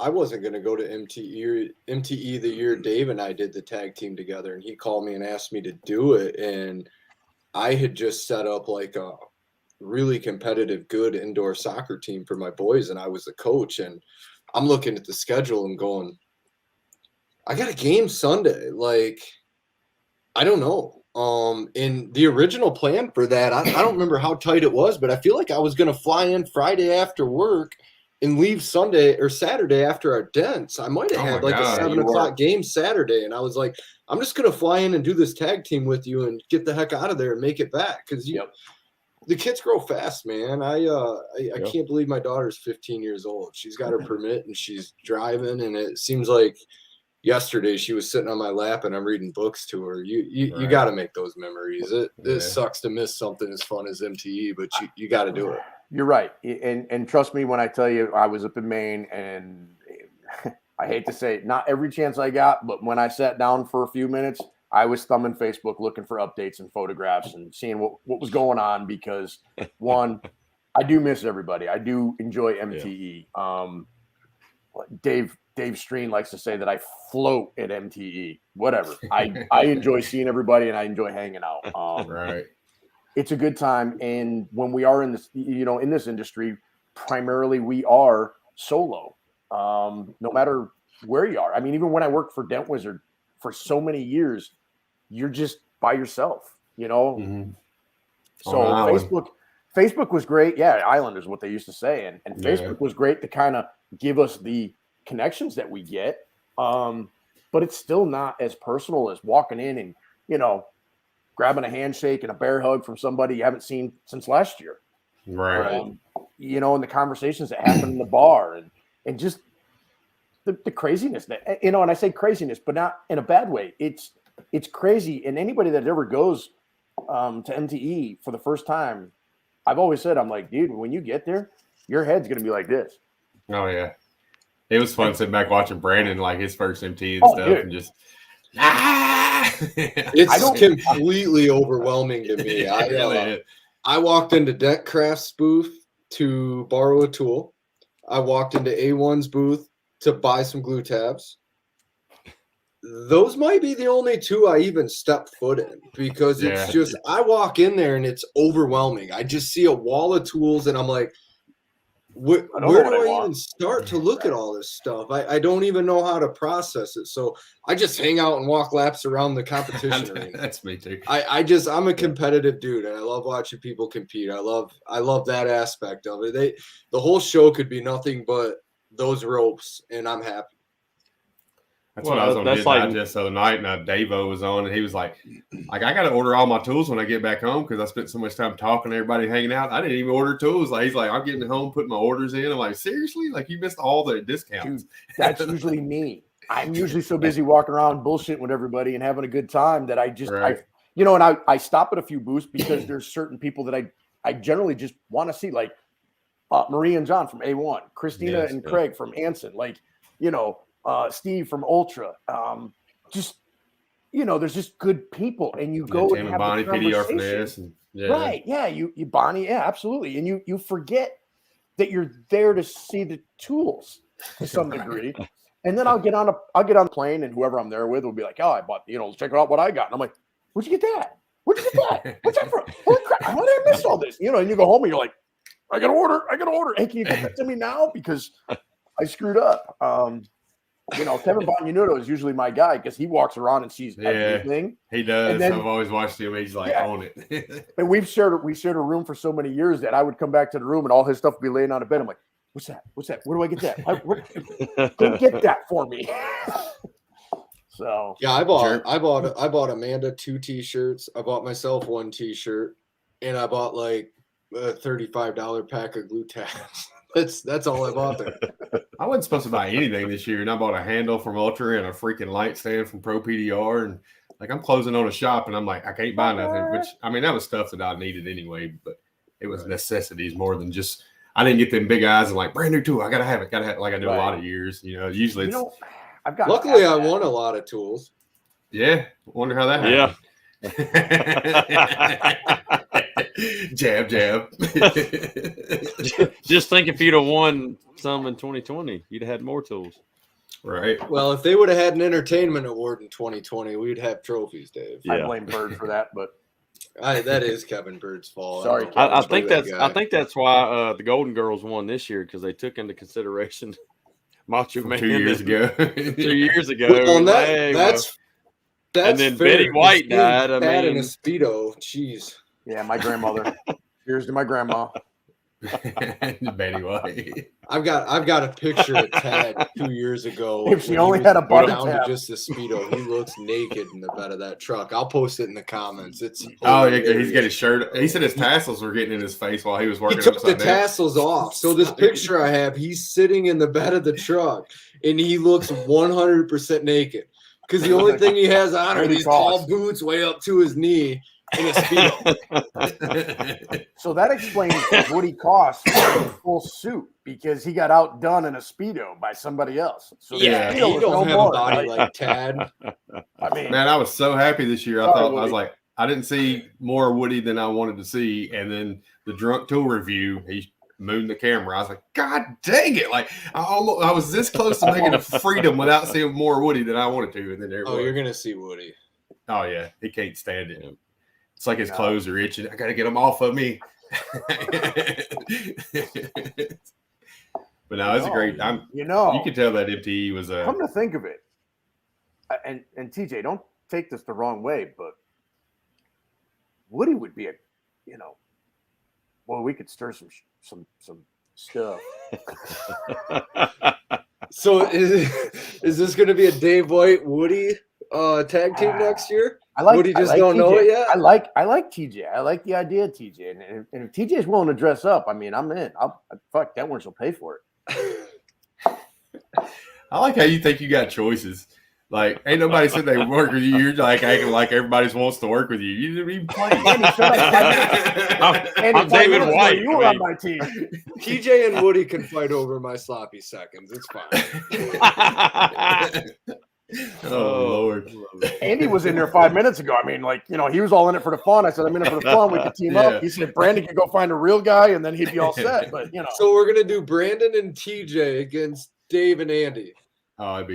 I wasn't going to go to MTE the year Dave and I did the tag team together, and he called me and asked me to do it. And I had just set up like a really competitive, good indoor soccer team for my boys, and I was the coach. And I'm looking at the schedule and going, I got a game Sunday. Like, I don't know. In the original plan for that, I don't remember how tight it was, but I feel like I was going to fly in Friday after work and leave Sunday or Saturday after our dents. I might have had a 7 o'clock game Saturday. And I was like, I'm just going to fly in and do this tag team with you and get the heck out of there and make it back. Because the kids grow fast, man. I can't believe my daughter's 15 years old. She's got her permit and she's driving, and it seems like yesterday she was sitting on my lap and I'm reading books to her. You got to make those memories. It sucks to miss something as fun as MTE, but you got to do it. You're right. And trust me when I tell you, I was up in Maine, and I hate to say it, not every chance I got, but when I sat down for a few minutes, I was thumbing Facebook looking for updates and photographs and seeing what was going on, because one, I do miss everybody. I do enjoy MTE. Dave Streen likes to say that I float at MTE. Whatever. I enjoy seeing everybody and I enjoy hanging out. Right. It's a good time. And when we are in this, in this industry, primarily we are solo. No matter where you are. I mean, even when I worked for Dent Wizard for so many years, you're just by yourself, Mm-hmm. So Facebook was great. Yeah, island is what they used to say. And Facebook was great to kind of give us the connections that we get. But it's still not as personal as walking in and, grabbing a handshake and a bear hug from somebody you haven't seen since last year. Right. And the conversations that happen in the bar and just the craziness that, and I say craziness, but not in a bad way. It's crazy. And anybody that ever goes to MTE for the first time, I've always said, I'm like, dude, when you get there, your head's going to be like this. Oh yeah. It was fun sitting back watching Brandon, like his first MTE and stuff, dude. And just, It's completely overwhelming to me. I walked into Dent Craft's booth to borrow a tool. I walked into A1's booth to buy some glue tabs. Those might be the only two I even stepped foot in, because it's just, I walk in there and it's overwhelming. I just see a wall of tools and I'm like, where do I even start to look at all this stuff? I don't even know how to process it. So I just hang out and walk laps around the competition arena. That's me too. I'm a competitive dude and I love watching people compete. I love that aspect of it. The whole show could be nothing but those ropes and I'm happy. That's what I was on Hidden Digest the other night, and Davo was on, and he was like, I got to order all my tools when I get back home because I spent so much time talking to everybody, hanging out. I didn't even order tools. Like, he's like, I'm getting home, putting my orders in. I'm like, seriously? Like, you missed all the discounts. Dude, that's usually me. I'm usually so busy walking around bullshitting with everybody and having a good time that I just, I stop at a few booths because there's certain people that I generally just want to see, like Marie and John from A1, Christina and Craig from Anson, Steve from Ultra. There's just good people, and you go and have Bonnie, a conversation. PDR finesse, right? Yeah, you Bonnie, yeah, absolutely, and you forget that you're there to see the tools to some degree, and then I'll get on a plane, and whoever I'm there with will be like, "Oh, I bought, check out what I got," and I'm like, "Where'd you get that? Where'd you get that? What's that from? Holy crap! How did I miss all this?" And you go home and you're like, "I got to order. Hey, can you get that to me now because I screwed up." Kevin Bognanudo is usually my guy because he walks around and sees everything. He does. I've always watched him. He's like, own it. And we shared a room for so many years that I would come back to the room and all his stuff would be laying on the bed. I'm like, what's that? Where do I get that? Go get that for me. So yeah, I bought Amanda 2 t-shirts. I bought myself 1 t-shirt, and I bought like a $35 pack of glue tabs. That's all I bought there. I wasn't supposed to buy anything this year, and I bought a handle from Ultra and a freaking light stand from Pro PDR, and I'm closing on a shop, and I'm like, I can't buy nothing. Which that was stuff that I needed anyway, but it was necessities more than just. I didn't get them big eyes and like brand new tool. I gotta have it, like I do a lot of years. Usually it's. I've got. Luckily, I won a lot of tools. Yeah, wonder how that happened. Jab. Just think if you'd have won some in 2020, you'd have had more tools. Right. Well, if they would have had an entertainment award in 2020, we'd have trophies, Dave. I blame Bird for that, but that is Kevin Bird's fault. Sorry, I think that's why the Golden Girls won this year, because they took into consideration Macho Man 2 years ago. 2 years ago. Well, that's and then fair. Betty White died. In a Speedo. Jeez. Yeah, my grandmother. Cheers to my grandma. Betty White. I've got a picture of Ted 2 years ago. If she when only he was had a butter down to tap. just a Speedo. He looks naked in the bed of that truck. I'll post it in the comments. It's Oh, yeah, he's hilarious. got his shirt. He said his tassels were getting in his face while he was He working took the upside down. tassels off. So this picture I have, he's sitting in the bed of the truck, and he looks 100% naked. Because the only thing he has on are these tall boots way up to his knee and a Speedo. So that explains what he cost wearing a full suit, because he got outdone in a Speedo by somebody else. So the Yeah, Speedo he was don't no have more, a body right? like Tad. I mean, Man, I was so happy this year. I Sorry, thought I was Woody. like, I didn't see more Woody than I wanted to see, and then the Drunk Tool review, he mooned the camera. I was like, God dang it! Like I was this close to making a freedom without seeing more Woody than I wanted to, and then there. Oh, you're gonna see Woody. Oh yeah, he can't stand it. It's like his clothes are itching. I got to get them off of me. But no, it's a great. You can tell that MTE was a. Come to think of it, and TJ, don't take this the wrong way, but Woody would be well, we could stir some stuff. So is this going to be a Dave White Woody tag team next year? Woody just don't know it yet. I like TJ. I like the idea of TJ, and if TJ is willing to dress up, I mean, I'm in. Fuck that one. She'll pay for it. I like how you think you got choices. Like, ain't nobody said they work with you. You're like acting like everybody wants to work with you. You didn't even play. I'm David White. You were on my team. TJ and Woody can fight over my sloppy seconds. It's fine. Oh, Lord. Andy was in there 5 minutes ago. I mean, he was all in it for the fun. I said, I'm in it for the fun. We could team up. He said, Brandon could go find a real guy, and then he'd be all set. But, So we're going to do Brandon and TJ against Dave and Andy. Oh, it'd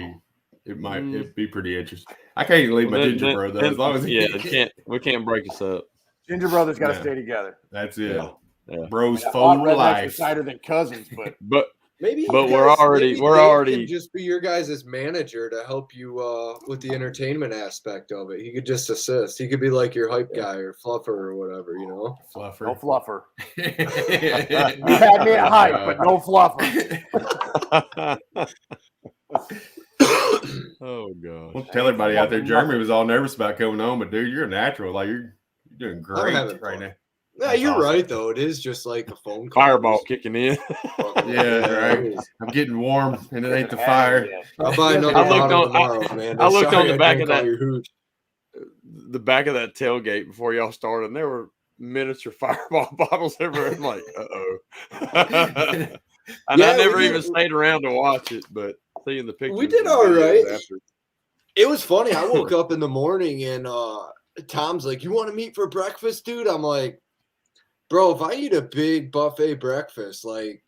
be pretty interesting. I can't even leave my ginger bro though. As long as we can't break us up. Ginger brothers got to stay together. That's it. Yeah. Bros for life. Tighter than cousins, but maybe. But we're already can just be your guys' manager to help you with the entertainment aspect of it. He could just assist. He could be like your hype guy or fluffer or whatever, Fluffer. No fluffer. You had me at hype, but no fluffer. Oh god! Well, tell everybody out there. Jeremy was all nervous about coming home, but dude, you're a natural. Like you're doing great right now. Yeah, you're right though. It is just like a phone call. Fireball kicking in. Yeah, right. I'm getting warm, and it ain't the fire. I'll buy another bottle tomorrow, man. I looked on the back of that tailgate before y'all started, and there were miniature Fireball bottles everywhere. I'm like, and I never even stayed around to watch it, but seeing the pictures. We did all right. It was funny. I woke up in the morning and Tom's like, "You want to meet for breakfast, dude?" I'm like, "Bro, if I eat a big buffet breakfast, like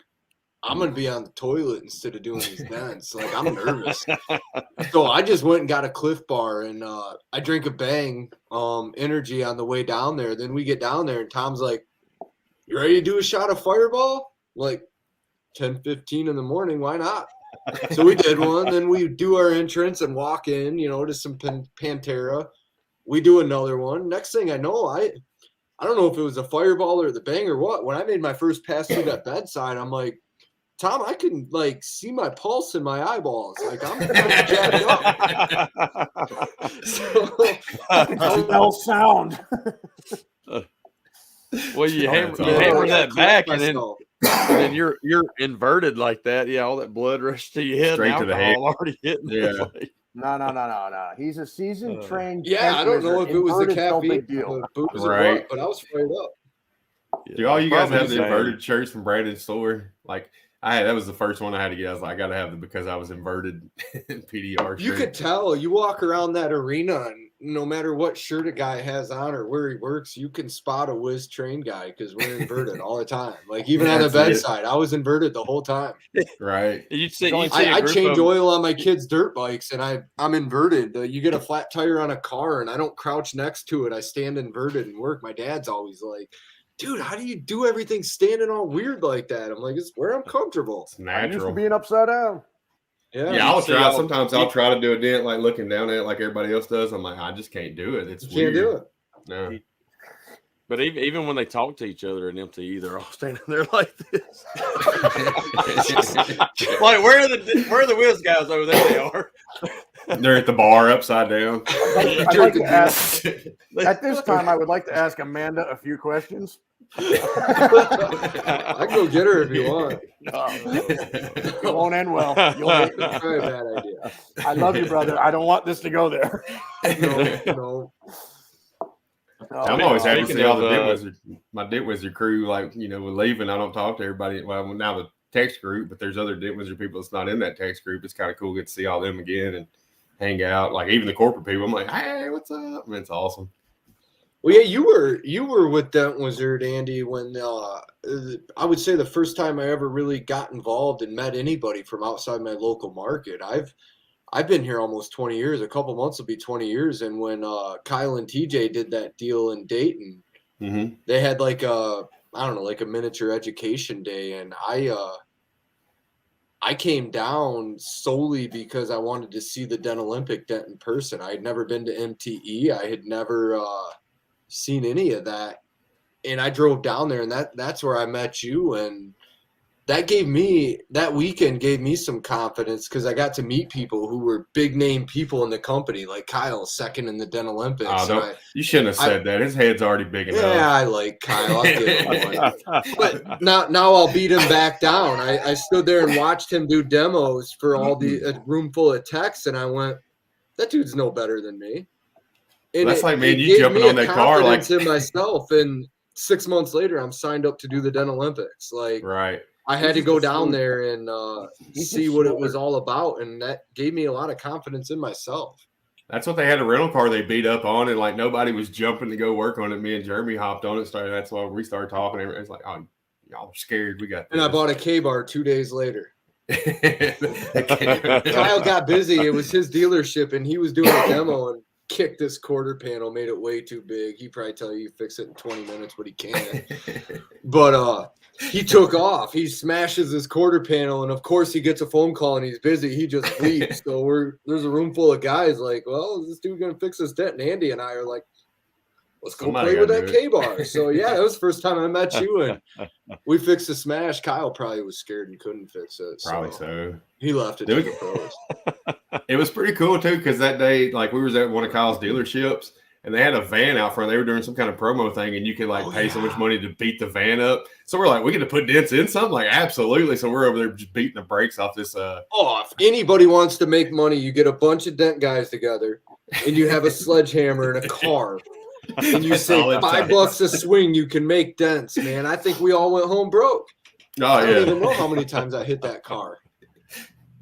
I'm gonna be on the toilet instead of doing these dents. Like I'm nervous." So I just went and got a Cliff Bar and I drank a Bang energy on the way down there. Then we get down there and Tom's like, "You ready to do a shot of Fireball?" Like 10:15 in the morning, why not? So we did one. Then we do our entrance and walk in, to some Pantera. We do another one. Next thing I know, I don't know if it was a Fireball or the Bang or what. When I made my first pass through that bedside, I'm like, Tom, I can see my pulse in my eyeballs. Like I'm jacked up. No sound. Well, you hammer that back, and then you're inverted like that. Yeah, all that blood rushed to your head. Straight to the head. Already hitting. Yeah. No. He's a seasoned trained. Yeah, I don't know if it was the caffeine, booze right? But I was fired up. Do all you guys have the inverted shirts from Brandon's store? Like that was the first one I had to get. I was like, I gotta have it because I was inverted PDR shirt. You could tell. You walk around that arena, and no matter what shirt a guy has on or where he works, you can spot a whiz train guy because we're inverted all the time. Like even on the bedside, I was inverted the whole time. Right. I change oil on my kids' dirt bikes, and I'm inverted. You get a flat tire on a car, and I don't crouch next to it. I stand inverted and work. My dad's always like, "Dude, how do you do everything standing all weird like that?" I'm like, "It's where I'm comfortable." It's natural. I'm used to being upside down. Yeah, I'll try. Sometimes I'll try to do a dent, like looking down at it like everybody else does. I'm like, I just can't do it. It's weird. Can't do it. No. But even when they talk to each other in MTE, they're all standing there like this. Like where are the whiz guys over there? They are. They're at the bar upside down. I'd like to ask, at this time, I would like to ask Amanda a few questions. I can go get her if you want. No, it won't end well. That's probably a bad idea. I love you, brother. I don't want this to go there. No. I'm always happy to see all the my Dent Wizard crew, like, with leaving. I don't talk to everybody. Well, now the text group, but there's other Dent Wizard people that's not in that text group. It's kind of cool to get to see all them again and hang out. Like even the corporate people, I'm like, hey, what's up? I mean, it's awesome. Well, yeah, you were with Dent Wizard, Andy, when I would say the first time I ever really got involved and met anybody from outside my local market. I've been here almost 20 years. A couple months will be 20 years. And when Kyle and TJ did that deal in Dayton, they had like a miniature education day, and I came down solely because I wanted to see the Dent Olympic Dent in person. I had never been to MTE. I had never seen any of that, and I drove down there, and that's where I met you, and that weekend gave me some confidence because I got to meet people who were big name people in the company, like Kyle, second in the Dent Olympics. Oh, you shouldn't have said that. His head's already big enough. Yeah, I like Kyle. I'll give him one. But now I'll beat him back down. I stood there and watched him do demos for all a room full of techs, and I went, that dude's no better than me. And that's like, man, you jumping on that car like in myself, and 6 months later, I'm signed up to do the Dent Olympics. Like, right. I had to go down there and see what it was all about, and that gave me a lot of confidence in myself. That's what they had a rental car they beat up on, and like nobody was jumping to go work on it. Me and Jeremy hopped on it. That's why we started talking. It's like, oh, y'all are scared. We got this. And I bought a K-bar 2 days later. Kyle got busy. It was his dealership, and he was doing a demo and kicked this quarter panel, made it way too big. He'd probably tell you fix it in 20 minutes, but he can't. But he took off. He smashes his quarter panel, and of course he gets a phone call and he's busy. He just leaves. So there's a room full of guys like, well, is this dude gonna fix this dent? And Andy and I are like, let's go play with that K-bar. So yeah, that was the first time I met you, and we fixed the smash. Kyle probably was scared and couldn't fix it. Probably so. He left it to the pros. It was pretty cool too, because that day, like, we was at one of Kyle's dealerships, and they had a van out front. They were doing some kind of promo thing, and you could pay so much money to beat the van up. So we're like, we get to put dents in something? Like, absolutely. So we're over there just beating the brakes off this. If anybody wants to make money, you get a bunch of dent guys together, and you have a sledgehammer and a car, and you say $5 a swing, you can make dents, man. I think we all went home broke. I don't even know how many times I hit that car.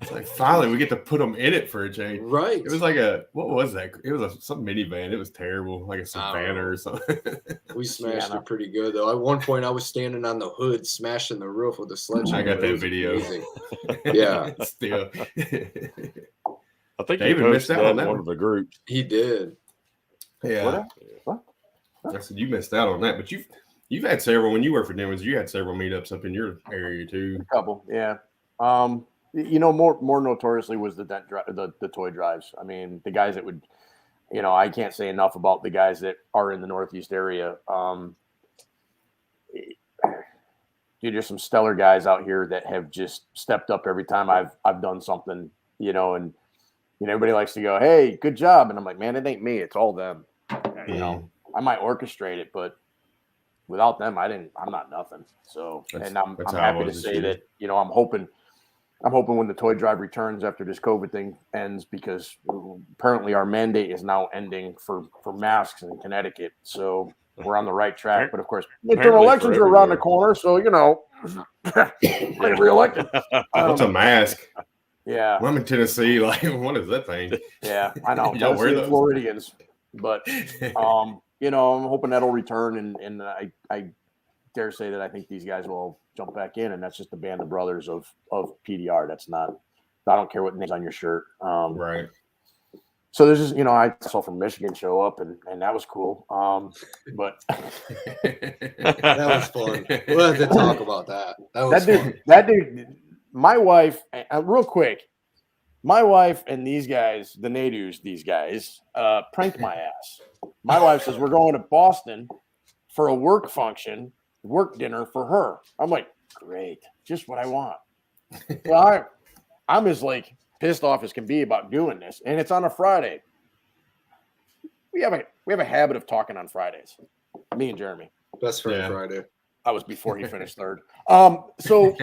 It's like, finally, we get to put them in it for a change. Right. It was like what was that? It was some minivan. It was terrible, like a Savannah or something. We smashed it pretty good, though. At one point, I was standing on the hood, smashing the roof with a sledgehammer. I got that video. Yeah. Still. I think David missed out on that one of the groups. He did. Yeah. What? I said you missed out on that, but you've had several when you worked for Denver's. You had several meetups up in your area too. A couple, yeah. More notoriously was the toy drives. I mean, the guys that would, I can't say enough about the guys that are in the Northeast area. There's some stellar guys out here that have just stepped up every time I've done something, and everybody likes to go, "Hey, good job," and I'm like, "Man, it ain't me. It's all them." I might orchestrate it, but without them, I'm not nothing. So, and I'm happy to say that, I'm hoping when the toy drive returns after this COVID thing ends, because apparently our mandate is now ending for masks in Connecticut. So we're on the right track. But of course, midterm elections are around the corner. So, get reelected. What's a mask? Yeah. I'm in Tennessee. Like, what is that thing? Yeah, I know. Y'all wear those? Floridians. But, I'm hoping that'll return. And I dare say that I think these guys will jump back in, and that's just the band of brothers of PDR. That's not, I don't care what name's on your shirt. Right. So there's just, I saw from Michigan show up, and that was cool. But that was fun. We'll have to talk about that. That dude, my wife, real quick, my wife and these guys, the Nadeaus, these guys, pranked my ass. My wife says, we're going to Boston for a work function, work dinner for her. I'm like, great, just what I want. Well, I'm as like pissed off as can be about doing this, and it's on a Friday. We have a habit of talking on Fridays. Me and Jeremy. Best friend Friday. I was before he finished third. So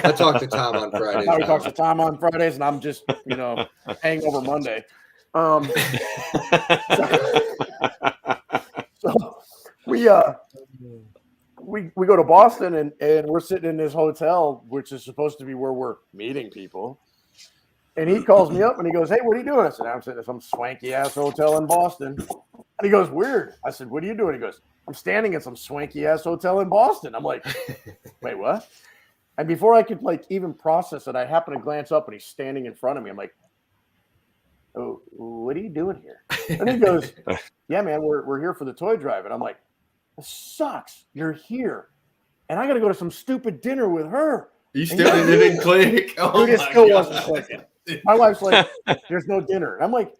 I talked to Tom on Fridays. He talks to Tom on Fridays, and I'm just hangover Monday. So we go to Boston, and we're sitting in this hotel, which is supposed to be where we're meeting people. And he calls me up and he goes, "Hey, what are you doing?" I said, "I'm sitting in some swanky ass hotel in Boston." And he goes, "Weird." I said, "What are you doing?" He goes, "I'm standing in some swanky ass hotel in Boston." I'm like, "Wait, what?" And before I could like even process it, I happen to glance up and he's standing in front of me. I'm like, "Oh, what are you doing here?" And he goes, "Yeah, man, we're here for the toy drive." And I'm like, "This sucks. You're here, and I got to go to some stupid dinner with her." You still didn't click. Oh, dude, it still wasn't clicking. My wife's like, "There's no dinner." And I'm like,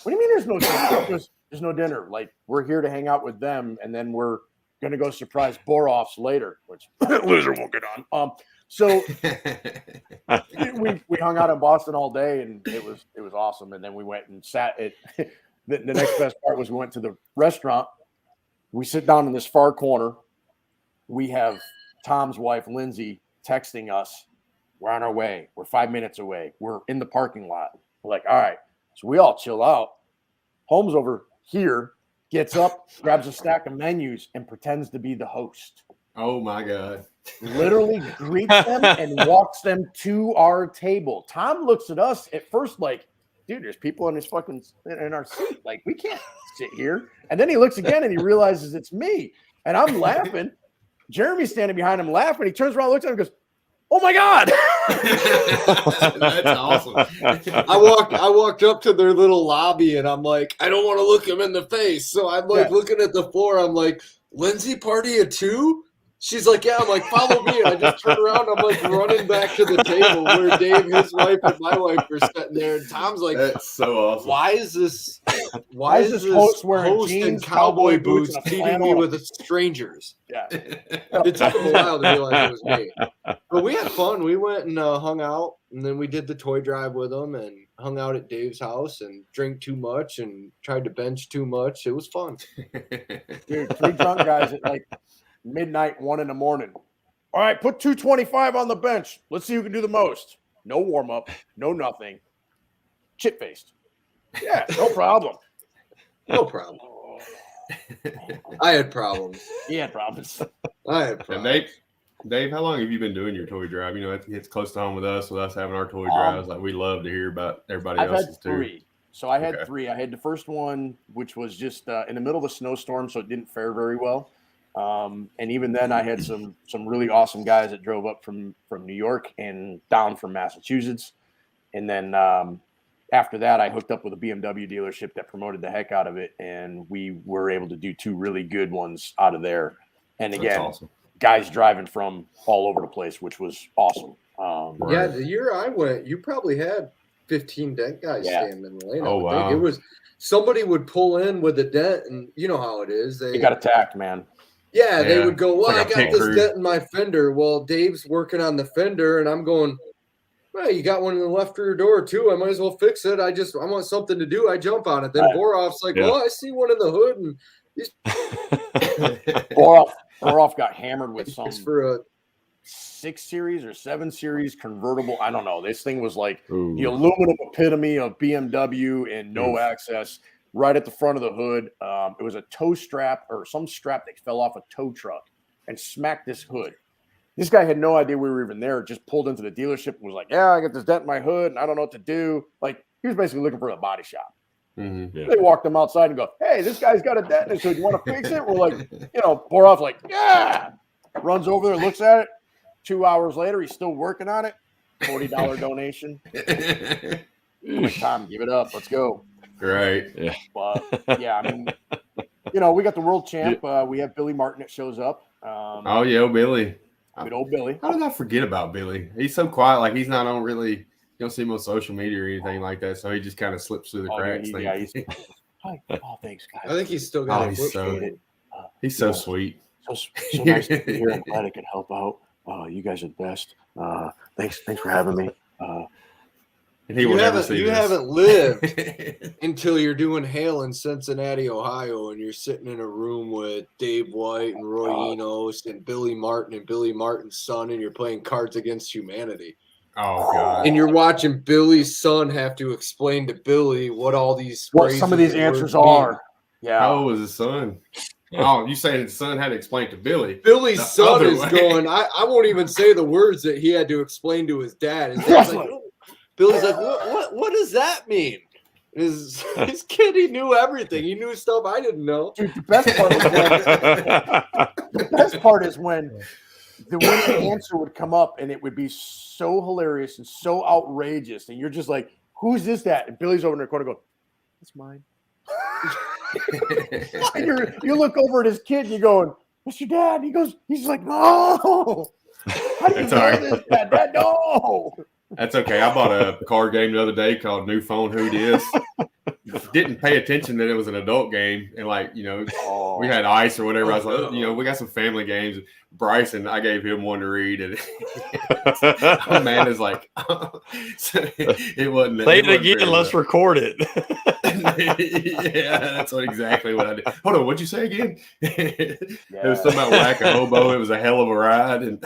"What do you mean there's no dinner?" There's no dinner. Like, we're here to hang out with them, and then we're gonna go surprise Boroffs later, which loser won't get on. So we hung out in Boston all day, and it was awesome. And then we went and sat at the next best part was we went to the restaurant. We sit down in this far corner. We have Tom's wife, Lindsay, texting us. We're on our way. We're 5 minutes away. We're in the parking lot. We're like, all right. So we all chill out. Holmes over here gets up, grabs a stack of menus, and pretends to be the host. Oh, my God. Literally greets them and walks them to our table. Tom looks at us at first like, dude, there's people in our seat. Like, we can't sit here. And then he looks again and he realizes it's me. And I'm laughing. Jeremy's standing behind him laughing. He turns around, looks at him, and goes, "Oh my God." That's awesome. I walked up to their little lobby and I'm like, I don't want to look him in the face. So I'm like looking at the floor. I'm like, "Lindsay, party at 2?" She's like, "Yeah." I'm like, "Follow me." And I just turn around. I'm like running back to the table where Dave, his wife, and my wife are sitting there. And Tom's like, "That's so awesome. Why is this host wearing jeans, and cowboy boots and feeding me with strangers?" Yeah. It took him a while to realize it was me. But we had fun. We went and hung out, and then we did the toy drive with them and hung out at Dave's house and drank too much and tried to bench too much. It was fun. Dude, 3 drunk guys at like midnight, 1 a.m. All right, put 225 on the bench. Let's see who can do the most. No warm up, no nothing. Chit faced. Yeah, no problem. No problem. I had problems. He had problems. I had problems. And Dave, how long have you been doing your toy drive? You know, it's close to home with us having our toy drives. Like, we love to hear about everybody else's too. I've had 3. So I had 3. I had the first one, which was just in the middle of a snowstorm, so it didn't fare very well. And even then, I had some really awesome guys that drove up from New York and down from Massachusetts. And then after that, I hooked up with a BMW dealership that promoted the heck out of it, and we were able to do 2 really good ones out of there. And again, awesome. Guys driving from all over the place, which was awesome. Yeah, the year I went, you probably had 15 dent guys standing in the lane. Oh, wow. It was somebody would pull in with a dent, and you know how it is. They got attacked, man. Yeah, they would go, "Well, like I got this dent in my fender." Well, Dave's working on the fender, and I'm going, "Well, you got one in the left rear door too. I might as well fix it. I want something to do. I jump on it." Then Boroff's like, "Well, I see one in the hood," and Boroff got hammered with some for a 6 Series or 7 Series convertible. I don't know. This thing was like the aluminum epitome of BMW and no access. Right at the front of the hood, it was a tow strap or some strap that fell off a tow truck and smacked this hood. This guy had no idea we were even there, just pulled into the dealership and was like, "Yeah, I got this dent in my hood and I don't know what to do." Like, he was basically looking for a body shop. Mm-hmm. Yeah. They walked him outside and go, "Hey, this guy's got a dent in his hood. You want to fix it?" We're like, Boroff like, "Yeah." Runs over there, looks at it. 2 hours later, he's still working on it. $40 donation. I'm like, "Tom, give it up. Let's go." Right. Yeah. But yeah, I mean, we got the world champ. We have Billy Martin that shows up. Oh yeah, Billy. Good old Billy. How did I forget about Billy? He's so quiet. Like, he's not on really. You don't see him on social media or anything like that. So he just kind of slips through the cracks. Hi. Oh, thanks, guys. I think he's still got he's so He's so sweet. So nice to be here. I'm glad I could help out. You guys are the best. Thanks for having me. And he will never see you this. haven't lived until you're doing Hail in Cincinnati, Ohio, and you're sitting in a room with Dave White and Roy Enos and Billy Martin and Billy Martin's son, and you're playing Cards Against Humanity. Oh God! And you're watching Billy's son have to explain to Billy what all these some of these answers are. Yeah. How old was his son? Oh, you saying his son had to explain to Billy? Billy's son is going. I won't even say the words that he had to explain to his dad. His dad's like, Billy's like, what does that mean? His kid, he knew everything. He knew stuff I didn't know. Dude, the best part is when the answer would come up and it would be so hilarious and so outrageous, and you're just like, "Who's this? That?" And Billy's over in the corner going, "That's mine." And you look over at his kid and you're going, "What's your dad?" He's like, "No." How do you know this, Dad? No. That's okay. I bought a card game the other day called New Phone Who Dis. Didn't pay attention that it was an adult game, and we had ice or whatever. I was like, we got some family games. Bryson, I gave him one to read, and man is like, it wasn't. Say it again. Let's record it. Yeah, that's exactly what I did. Hold on, what'd you say again? It was something about whack a hobo. It was a hell of a ride, and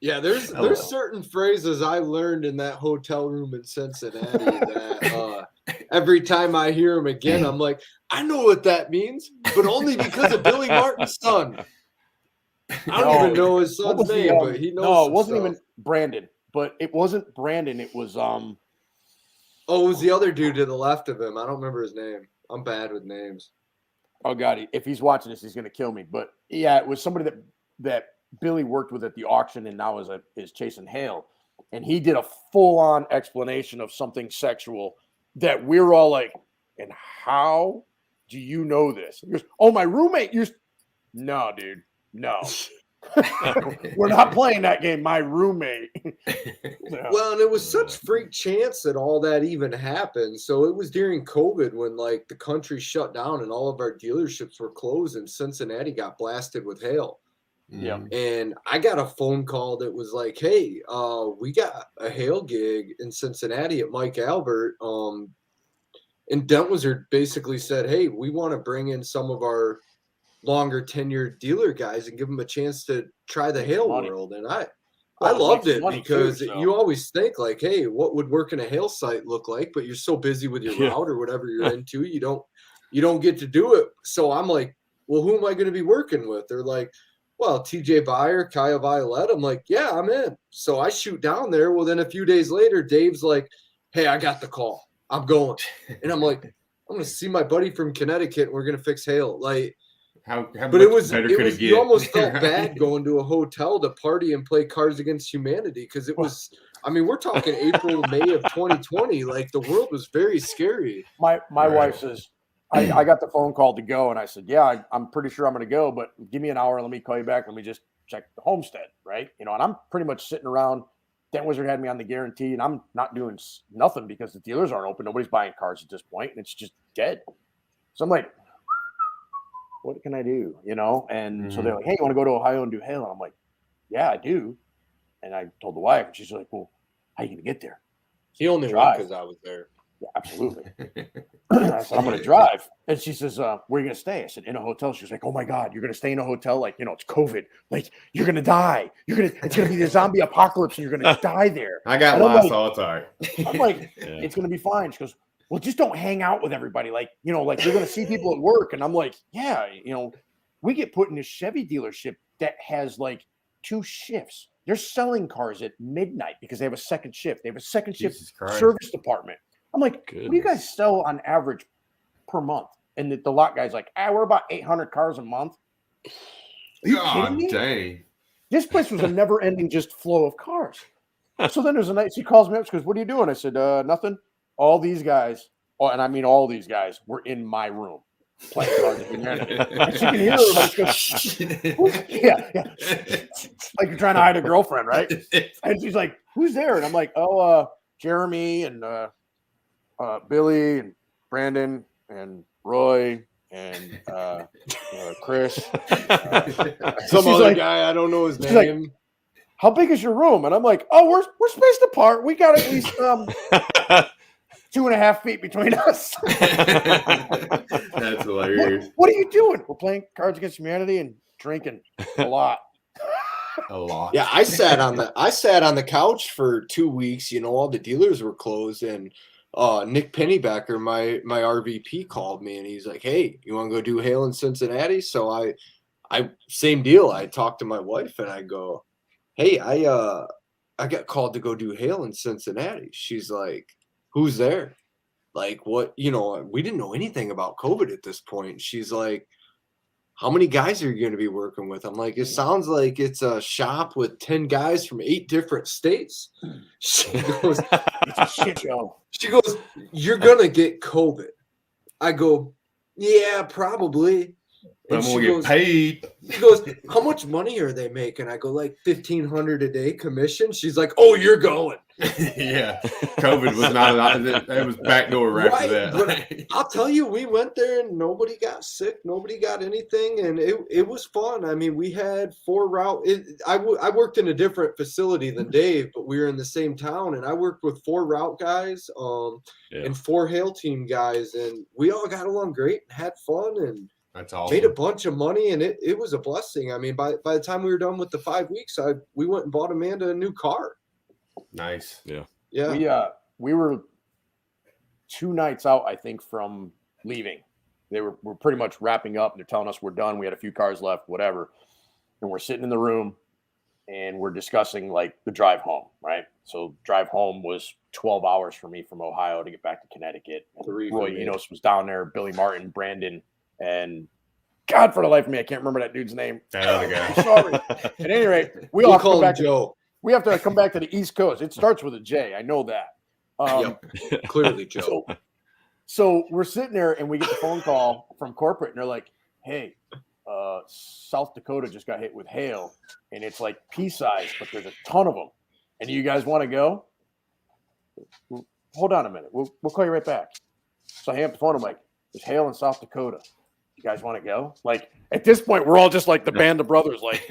yeah, there's certain phrases I learned in that hotel room in Cincinnati that every time I hear them again, I'm like, I know what that means, but only because of Billy Martin's son. I don't even know his son's name, but he knows. No, it wasn't even Brandon, but it wasn't Brandon. It was Oh, it was the other dude to the left of him. I don't remember his name. I'm bad with names. Oh God, if he's watching this, he's gonna kill me. But yeah, it was somebody that Billy worked with at the auction and now is chasing Hale. And he did a full-on explanation of something sexual that we're all like, and how do you know this? He goes, oh, my roommate used. No, dude, no. We're not playing that game. My roommate. No. Well, and it was such freak chance that all that even happened. So it was during COVID when the country shut down and all of our dealerships were closed and Cincinnati got blasted with hail. Yeah. And I got a phone call that was like, hey, we got a hail gig in Cincinnati at Mike Albert. And Dent Wizard basically said, hey, we want to bring in some of our longer tenured dealer guys and give them a chance to try the hail world. And I loved it because you always think hey, what would work in a hail site look like? But you're so busy with your route or whatever you're into, you don't get to do it. So I'm like, well, who am I going to be working with? They're like, well, TJ Byer, Kaya Violet. I'm like, yeah, I'm in. So I shoot down there. Well, then a few days later, Dave's like, hey, I got the call. I'm going. And I'm like, I'm going to see my buddy from Connecticut. And we're going to fix hail. How but it was you almost felt bad going to a hotel to party and play Cards Against Humanity because it was, we're talking April, May of 2020. The world was very scary. My wife says, I got the phone call to go, and I said, yeah, I'm pretty sure I'm going to go, but give me an hour. Let me call you back. Let me just check the homestead, right? And I'm pretty much sitting around. Dent Wizard had me on the guarantee, and I'm not doing nothing because the dealers aren't open. Nobody's buying cars at this point, and it's just dead. So I'm like, what can I do? And so they're like, hey, you want to go to Ohio and do hail? And I'm like, yeah, I do. And I told the wife, and she's like, well, how are you going to get there? He only went because I was there. Yeah, absolutely. I said, I'm going to drive. And she says, where are you going to stay? I said, in a hotel. She was like, oh my God, you're going to stay in a hotel? It's COVID. You're going to die. It's going to be the zombie apocalypse and you're going to die there. I got lost all the time. I'm like, it's going to be fine. She goes, well, just don't hang out with everybody. You're going to see people at work. And I'm like, yeah, we get put in a Chevy dealership that has 2 shifts. They're selling cars at midnight because they have a second shift. They have a second shift service department. I'm like, what do you guys sell on average per month? And the lot guy's like, we're about 800 cars a month. Are you kidding me? Dang. This place was a never-ending just flow of cars. So then there's a night, she calls me up, she goes, what are you doing? I said, nothing. All these guys, and I mean all these guys, were in my room playing Cards of Humanity. And she can hear everybody go, yeah. Like you're trying to hide a girlfriend, right? And she's like, who's there? And I'm like, Jeremy and Billy and Brandon and Roy and Chris, some she's other like, guy, I don't know his she's like, name. how big is your room? And I'm like, oh, we're spaced apart. We got at least 2.5 feet between us. That's hilarious. What are you doing? We're playing Cards Against Humanity and drinking a lot. A lot. Yeah, I sat on the couch for 2 weeks. You know, all the dealers were closed, and Nick Pennybacker, my RVP, called me, and he's like, "Hey, you want to go do hail in Cincinnati?" So I same deal. I talked to my wife, and I go, "Hey, I got called to go do hail in Cincinnati." She's like, "Who's there?" Like, what? You know, we didn't know anything about COVID at this point. She's like, how many guys are you going to be working with? I'm like, it sounds like it's a shop with 10 guys from 8 different states. She goes, It's a shit show. she goes, you're going to get COVID. I go, yeah, probably. But I'm going to get paid. She goes, how much money are they making? I go, like $1,500 a day commission. She's like, oh, you're going. Yeah. COVID was not it was backdoor after that. But I'll tell you, we went there and nobody got sick. Nobody got anything. And it was fun. I mean, we had 4 route. I worked in a different facility than Dave, but we were in the same town. And I worked with 4 route guys and 4 hail team guys. And we all got along great and had fun. And that's awesome. Made a bunch of money, and it was a blessing. I mean, by the time we were done with the 5 weeks, we went and bought Amanda a new car. Nice. Yeah. We were 2 nights out, I think, from leaving. We're pretty much wrapping up. They're telling us we're done. We had a few cars left, whatever. And we're sitting in the room, and we're discussing like the drive home, right? So drive home was 12 hours for me from Ohio to get back to Connecticut. Roy Enos was down there, Billy Martin, Brandon. And God, for the life of me, I can't remember that dude's name. Sorry. At any rate, we all call come back him Joe. We have to come back to the East Coast. It starts with a J. I know that. Yep. Clearly, Joe. So we're sitting there, and we get the phone call from corporate, and they're like, "Hey, South Dakota just got hit with hail, and it's like pea-sized, but there's a ton of them. And do you guys want to go?" Hold on a minute. We'll call you right back. So I hang up the phone. I'm like, "There's hail in South Dakota. You guys want to go?" Like at this point, we're all just like the band of brothers. Like,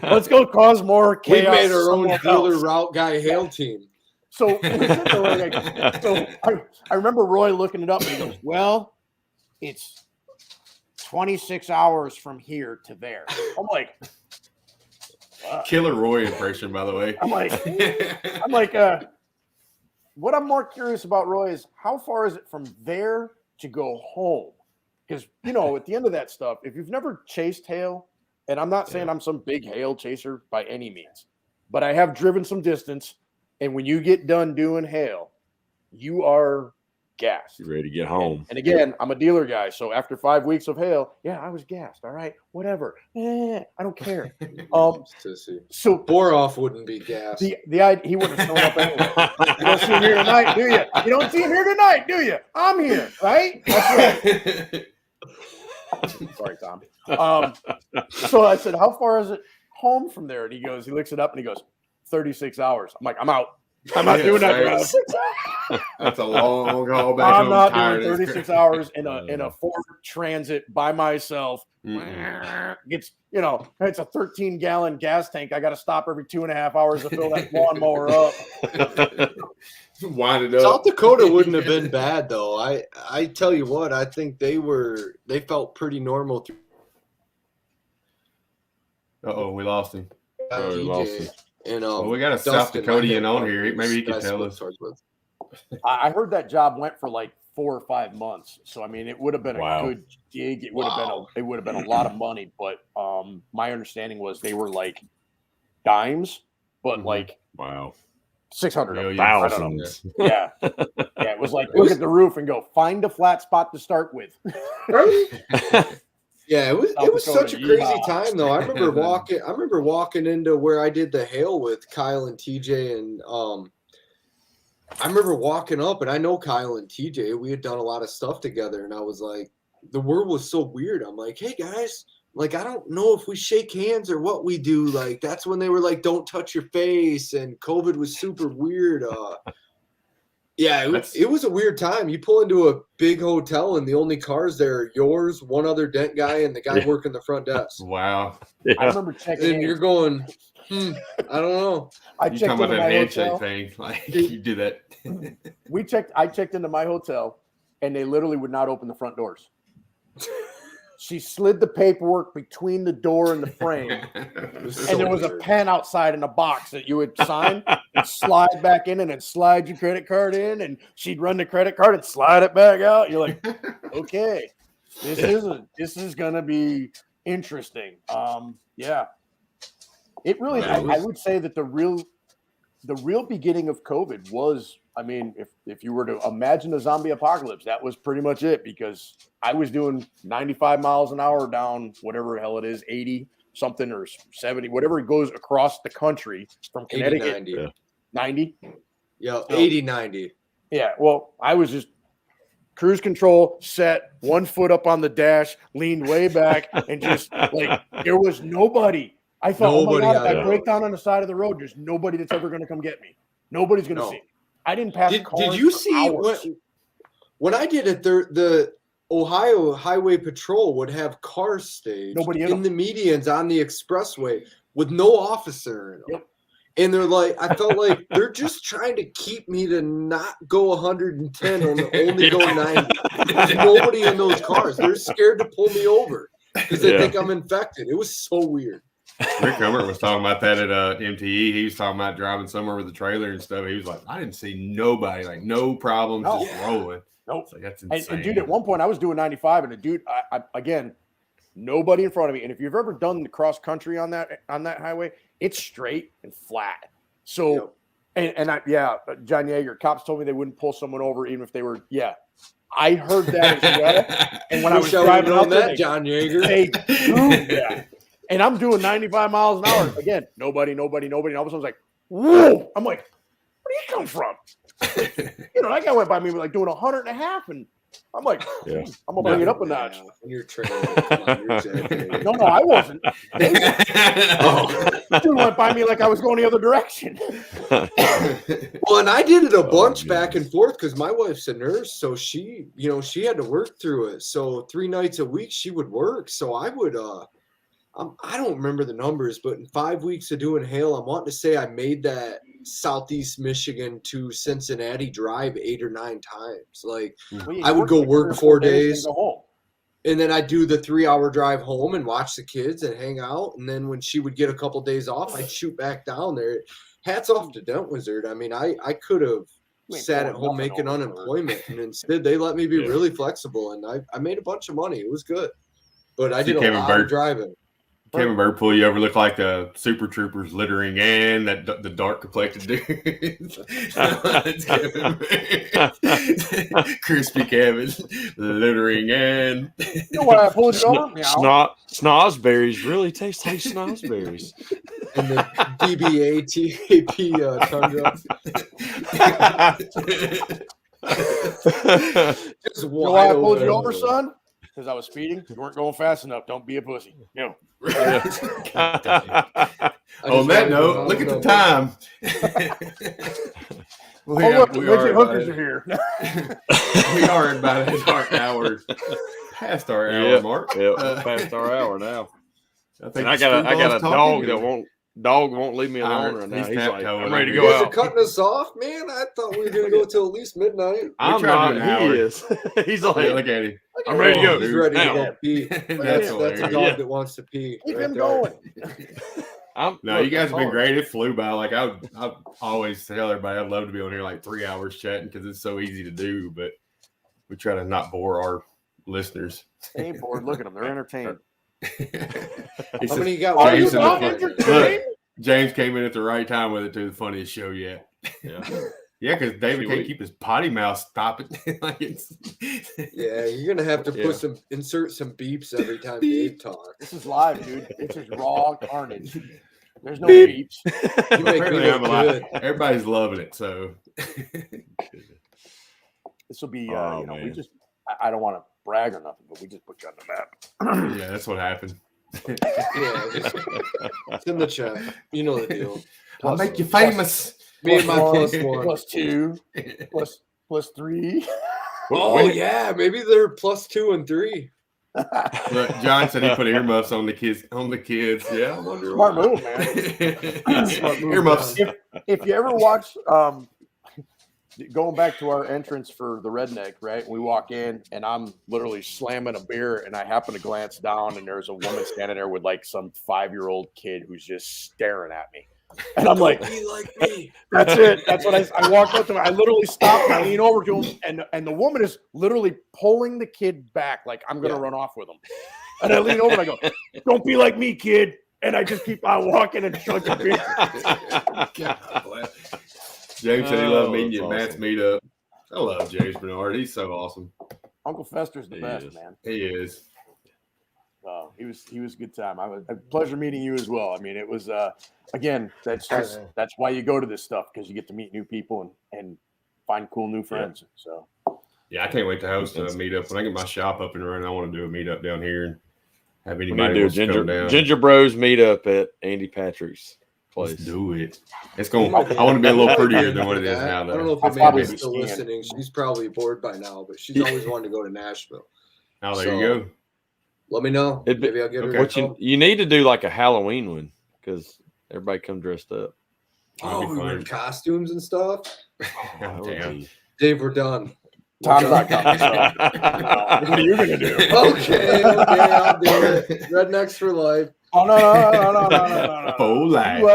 let's go cause more chaos. We made our own dealer route guy hail team. So, I remember Roy looking it up and he goes, "Well, it's 26 hours from here to there." I'm like, Killer Roy impression, by the way. I'm like, what I'm more curious about, Roy, is how far is it from there to go home? Because, you know, at the end of that stuff, if you've never chased hail, and I'm not saying I'm some big hail chaser by any means, but I have driven some distance, and when you get done doing hail, you are gassed. You're ready to get home. And again, I'm a dealer guy, so after 5 weeks of hail, yeah, I was gassed. All right, whatever. I don't care. So Boroff wouldn't be gassed. He wouldn't have shown up anyway. You don't see him here tonight, do you? You don't see him here tonight, do you? I'm here, right? That's right. Sorry, Tom. So I said, "How far is it home from there?" And he looks it up and he goes, 36 hours. I'm like, I'm out. I'm not doing that, bro. That's a long haul back I'm home. not doing 36 hours in a Ford Transit by myself. It's it's a 13-gallon gas tank. I got to stop every 2.5 hours to fill that lawnmower up. Wind it up. South Dakota wouldn't have been bad though. I tell you what, I think they felt pretty normal. We lost him. We lost him. And we got a South Dakotian on here. Maybe he can tell us. I heard that job went for like 4 or 5 months. So I mean, it would have been a good gig. It would have been a lot of money. But my understanding was they were like dimes, but like $600, thousands. Yeah. It was like look at the roof and go find a flat spot to start with. Yeah, it was such a crazy time though. I remember walking into where I did the hail with Kyle and TJ, and I remember walking up, and I know Kyle and TJ. We had done a lot of stuff together, and I was like, the word was so weird. I'm like, "Hey guys, like I don't know if we shake hands or what we do." Like that's when they were like, "Don't touch your face," and COVID was super weird. Yeah, it was a weird time. You pull into a big hotel and the only cars there are yours, one other dent guy, and the guy working the front desk. Wow. Yeah. I remember checking and you're going, I don't know. I checked into my hotel thing. Like you do that. I checked into my hotel and they literally would not open the front doors. She slid the paperwork between the door and the frame. And there was a pen outside in a box that you would sign and slide back in and then slide your credit card in. And she'd run the credit card and slide it back out. You're like, okay, this is going to be interesting. Yeah. It really, I would say that the real beginning of COVID was, I mean, if you were to imagine a zombie apocalypse, that was pretty much it, because I was doing 95 miles an hour down whatever the hell it is, 80 something or 70, whatever it goes across the country from Connecticut. 80, 90? Yeah, 80, 90. Yeah, well, I was just cruise control, set, 1 foot up on the dash, leaned way back, and just like there was nobody. I thought, oh my God, if I break down on the side of the road, there's nobody that's ever going to come get me. Nobody's going to see me. I didn't pass cars. Did you see when I did it? The Ohio Highway Patrol would have cars staged in the medians on the expressway with no officer in them. Yep. And they're like, I felt like they're just trying to keep me to not go 110 and only go 90. There's nobody in those cars. They're scared to pull me over because they think I'm infected. It was so weird. Rick Hummert was talking about that at MTE. He was talking about driving somewhere with a trailer and stuff. He was like, I didn't see nobody, like no problems, just rolling. Nope. Like, that's insane. And dude, at one point I was doing 95, and a dude, I again, nobody in front of me. And if you've ever done the cross country on that highway, it's straight and flat. So, and John Yeager, cops told me they wouldn't pull someone over even if they were. Yeah, I heard that as well. And when I was driving out there, John Yeager, they proved that. And I'm doing 95 miles an hour. Again, nobody. And all of a sudden, I was like, whoa. I'm like, where do you come from? That guy went by me like doing 100 and a half. And I'm like, I'm going to bring it up a notch. You're trailing. No, I wasn't. Dude went by me like I was going the other direction. Well, and I did it a bunch back and forth because my wife's a nurse. So she had to work through it. So 3 nights a week she would work. So I would, I don't remember the numbers, but in 5 weeks of doing hail, I'm wanting to say I made that Southeast Michigan to Cincinnati drive 8 or 9 times. Like I would go work 4 days, and then I'd do the 3-hour drive home and watch the kids and hang out. And then when she would get a couple days off, I'd shoot back down there. Hats off to Dent Wizard. I mean, I could have sat at home making unemployment, and instead they let me be really flexible, and I made a bunch of money. It was good, but I did a lot of driving. Kevin Bird pull you over, look like the Super Troopers littering and the dark complected dude. Crispy Kevin littering and. You know what I pulled you over? Snozberries really taste like snozberries. And the DBA-TAP Tundra. You know why I pulled you over, son? Because I was speeding. You weren't going fast enough. Don't be a pussy. On that note, look at the time. Hookers are here. We are at about our hour, past our hour mark. Past our hour now. I got a dog won't leave me alone right now. He's like, I'm ready to go out. You're cutting us off, man. I thought we were gonna go till at least midnight. I'm not. He is. He's like, look at him. I'm ready to go. He's ready to go pee. That's a dog that wants to pee. Keep him going. You guys have been great. It flew by. Like I always tell everybody, I'd love to be on here like 3 hours chatting because it's so easy to do. But we try to not bore our listeners. They ain't bored. Look at them; they're entertained. How many you got? James came in at the right time with it to the funniest show yet. Yeah, because David can't keep his potty mouth stopping. You're gonna have to insert some beeps every time Dave talks. This is live, dude. This is raw carnage. There's no beeps. You make me look good. Everybody's loving it. So this will be. We just. I don't want to brag or nothing, but we just put you on the map. Yeah, that's what happened. It's in the chat. You know the deal. I'll make you famous. Me and my +1. +2. plus 3. Oh yeah, maybe they're plus 2 and 3. Look, John said he put earmuffs on the kids. Yeah, I wonder Smart why. move, man. Smart move, Earmuffs. If you ever watch, going back to our entrance for the redneck, right? We walk in and I'm literally slamming a beer and I happen to glance down and there's a woman standing there with like some 5-year-old kid who's just staring at me. And I'm like, be like me. that's it. That's what I walked up to him. I literally stopped and I lean over to him and the woman is literally pulling the kid back like I'm going to run off with him. And I lean over and I go, don't be like me, kid. And I just keep on walking and chugging beer. James said he loved meeting you at Matt's meetup. I love James Bernard. He's so awesome. Uncle Fester's the best, man. He is. He was a good time. I was a pleasure meeting you as well. I mean, it was again, that's why you go to this stuff, because you get to meet new people and find cool new friends. So yeah, I can't wait to host a meetup. When I get my shop up and running, I want to do a meetup down here and have anybody wants to come down. Ginger Bros meetup at Andy Patrick's place. Let's do it. It's going. I want to be a little prettier than what it is now. I don't know if Amanda's still listening. She's probably bored by now, but she's always wanted to go to Nashville. Oh, there you go. Let me know. Maybe I'll get her. What you need to do like a Halloween one, because everybody come dressed up. Oh, we wear costumes and stuff. Oh, damn. Dave, we're done. Tom's not coming. So. What are you gonna do? Okay, I'll do it. Rednecks for life. Oh no. Full life. Oh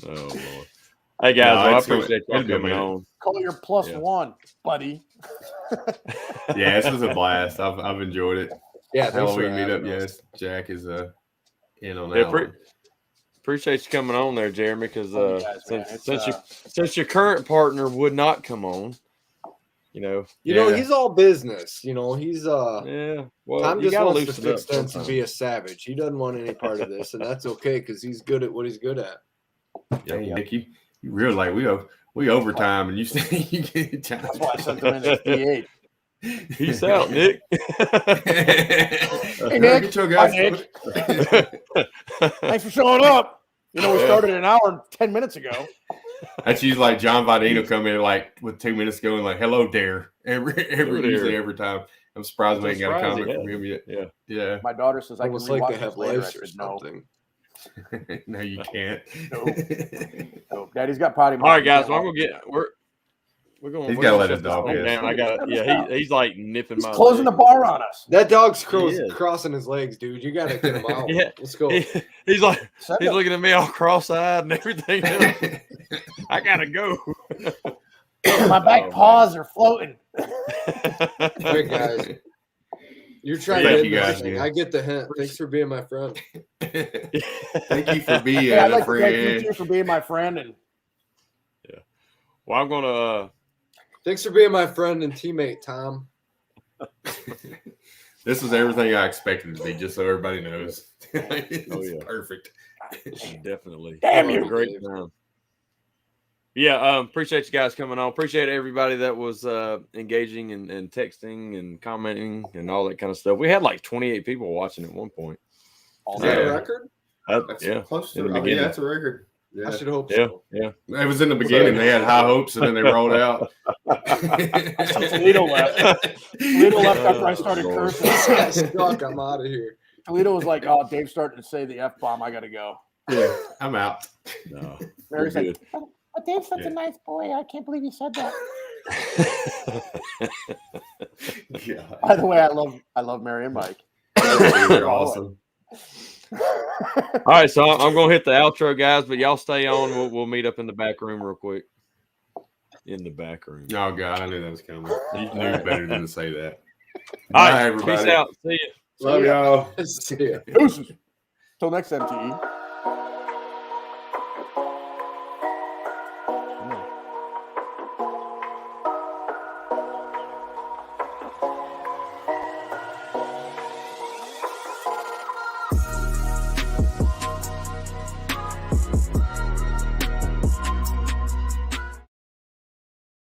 Lord. Hey guys, I appreciate you coming on. Call your plus one, buddy. Yeah, this was a blast. I've enjoyed it. Yeah, Halloween meetup. Yes, Jack is in on that. Appreciate you coming on there, Jeremy. Because since your current partner would not come on, he's all business. He's Well, Tom just wants to fix things and be a savage. He doesn't want any part of this, and that's okay because he's good at what he's good at. Yeah, Nick, you real like we overtime, and you say you get time. That's why I sent him in at D8. Peace out, Nick. Hey, Nick. Hi, Nick. Thanks for showing up. We started an hour and 10 minutes ago. That's usually like John Vadino come in like with 2 minutes going like, "Hello, Dare." Every time. I'm surprised we ain't got a comment from him yet. Yeah. My daughter says I can like they have lives or something. No, you can't. No. Daddy's got potty. All right, guys. Well, we're going. He's got to let his dog down. I got. Yeah, he's like nipping. He's closing the bar on us. That dog's crossing his legs, dude. You got to get him out. Yeah. Let's go. He's looking at me all cross-eyed and everything. I gotta go. My back paws are floating. All right, guys. You're trying to get me. I get the hint. Thanks for being my friend. Thank you for being I'd like a friend. To thank you for being my friend. And well, I'm gonna. Thanks for being my friend and teammate, Tom. This was everything I expected it to be, just so everybody knows. It's perfect. Definitely. Damn you. Great time. Yeah, appreciate you guys coming on. Appreciate everybody that was engaging and texting and commenting and all that kind of stuff. We had like 28 people watching at one point. Is that a record? That's close to the beginning. That's a record. Yeah. I should hope so. Yeah. It was in the beginning. They had high hopes, and then they rolled out. Toledo left. Toledo left after I started cursing. I'm out of here. Toledo was like, "Oh, Dave's starting to say the F-bomb. I got to go." Yeah, I'm out. No, Mary's like, Dave's such a nice boy. I can't believe he said that. By the way, I love Mary and Mike. They're awesome. All right, so I'm gonna hit the outro, guys, but y'all stay on. We'll meet up in the back room real quick. In the back room. Oh God, I knew that was coming. You knew better than to say that. All Bye, right, everybody. peace out. See you. Love y'all. See ya. Deuces. Till next MTE.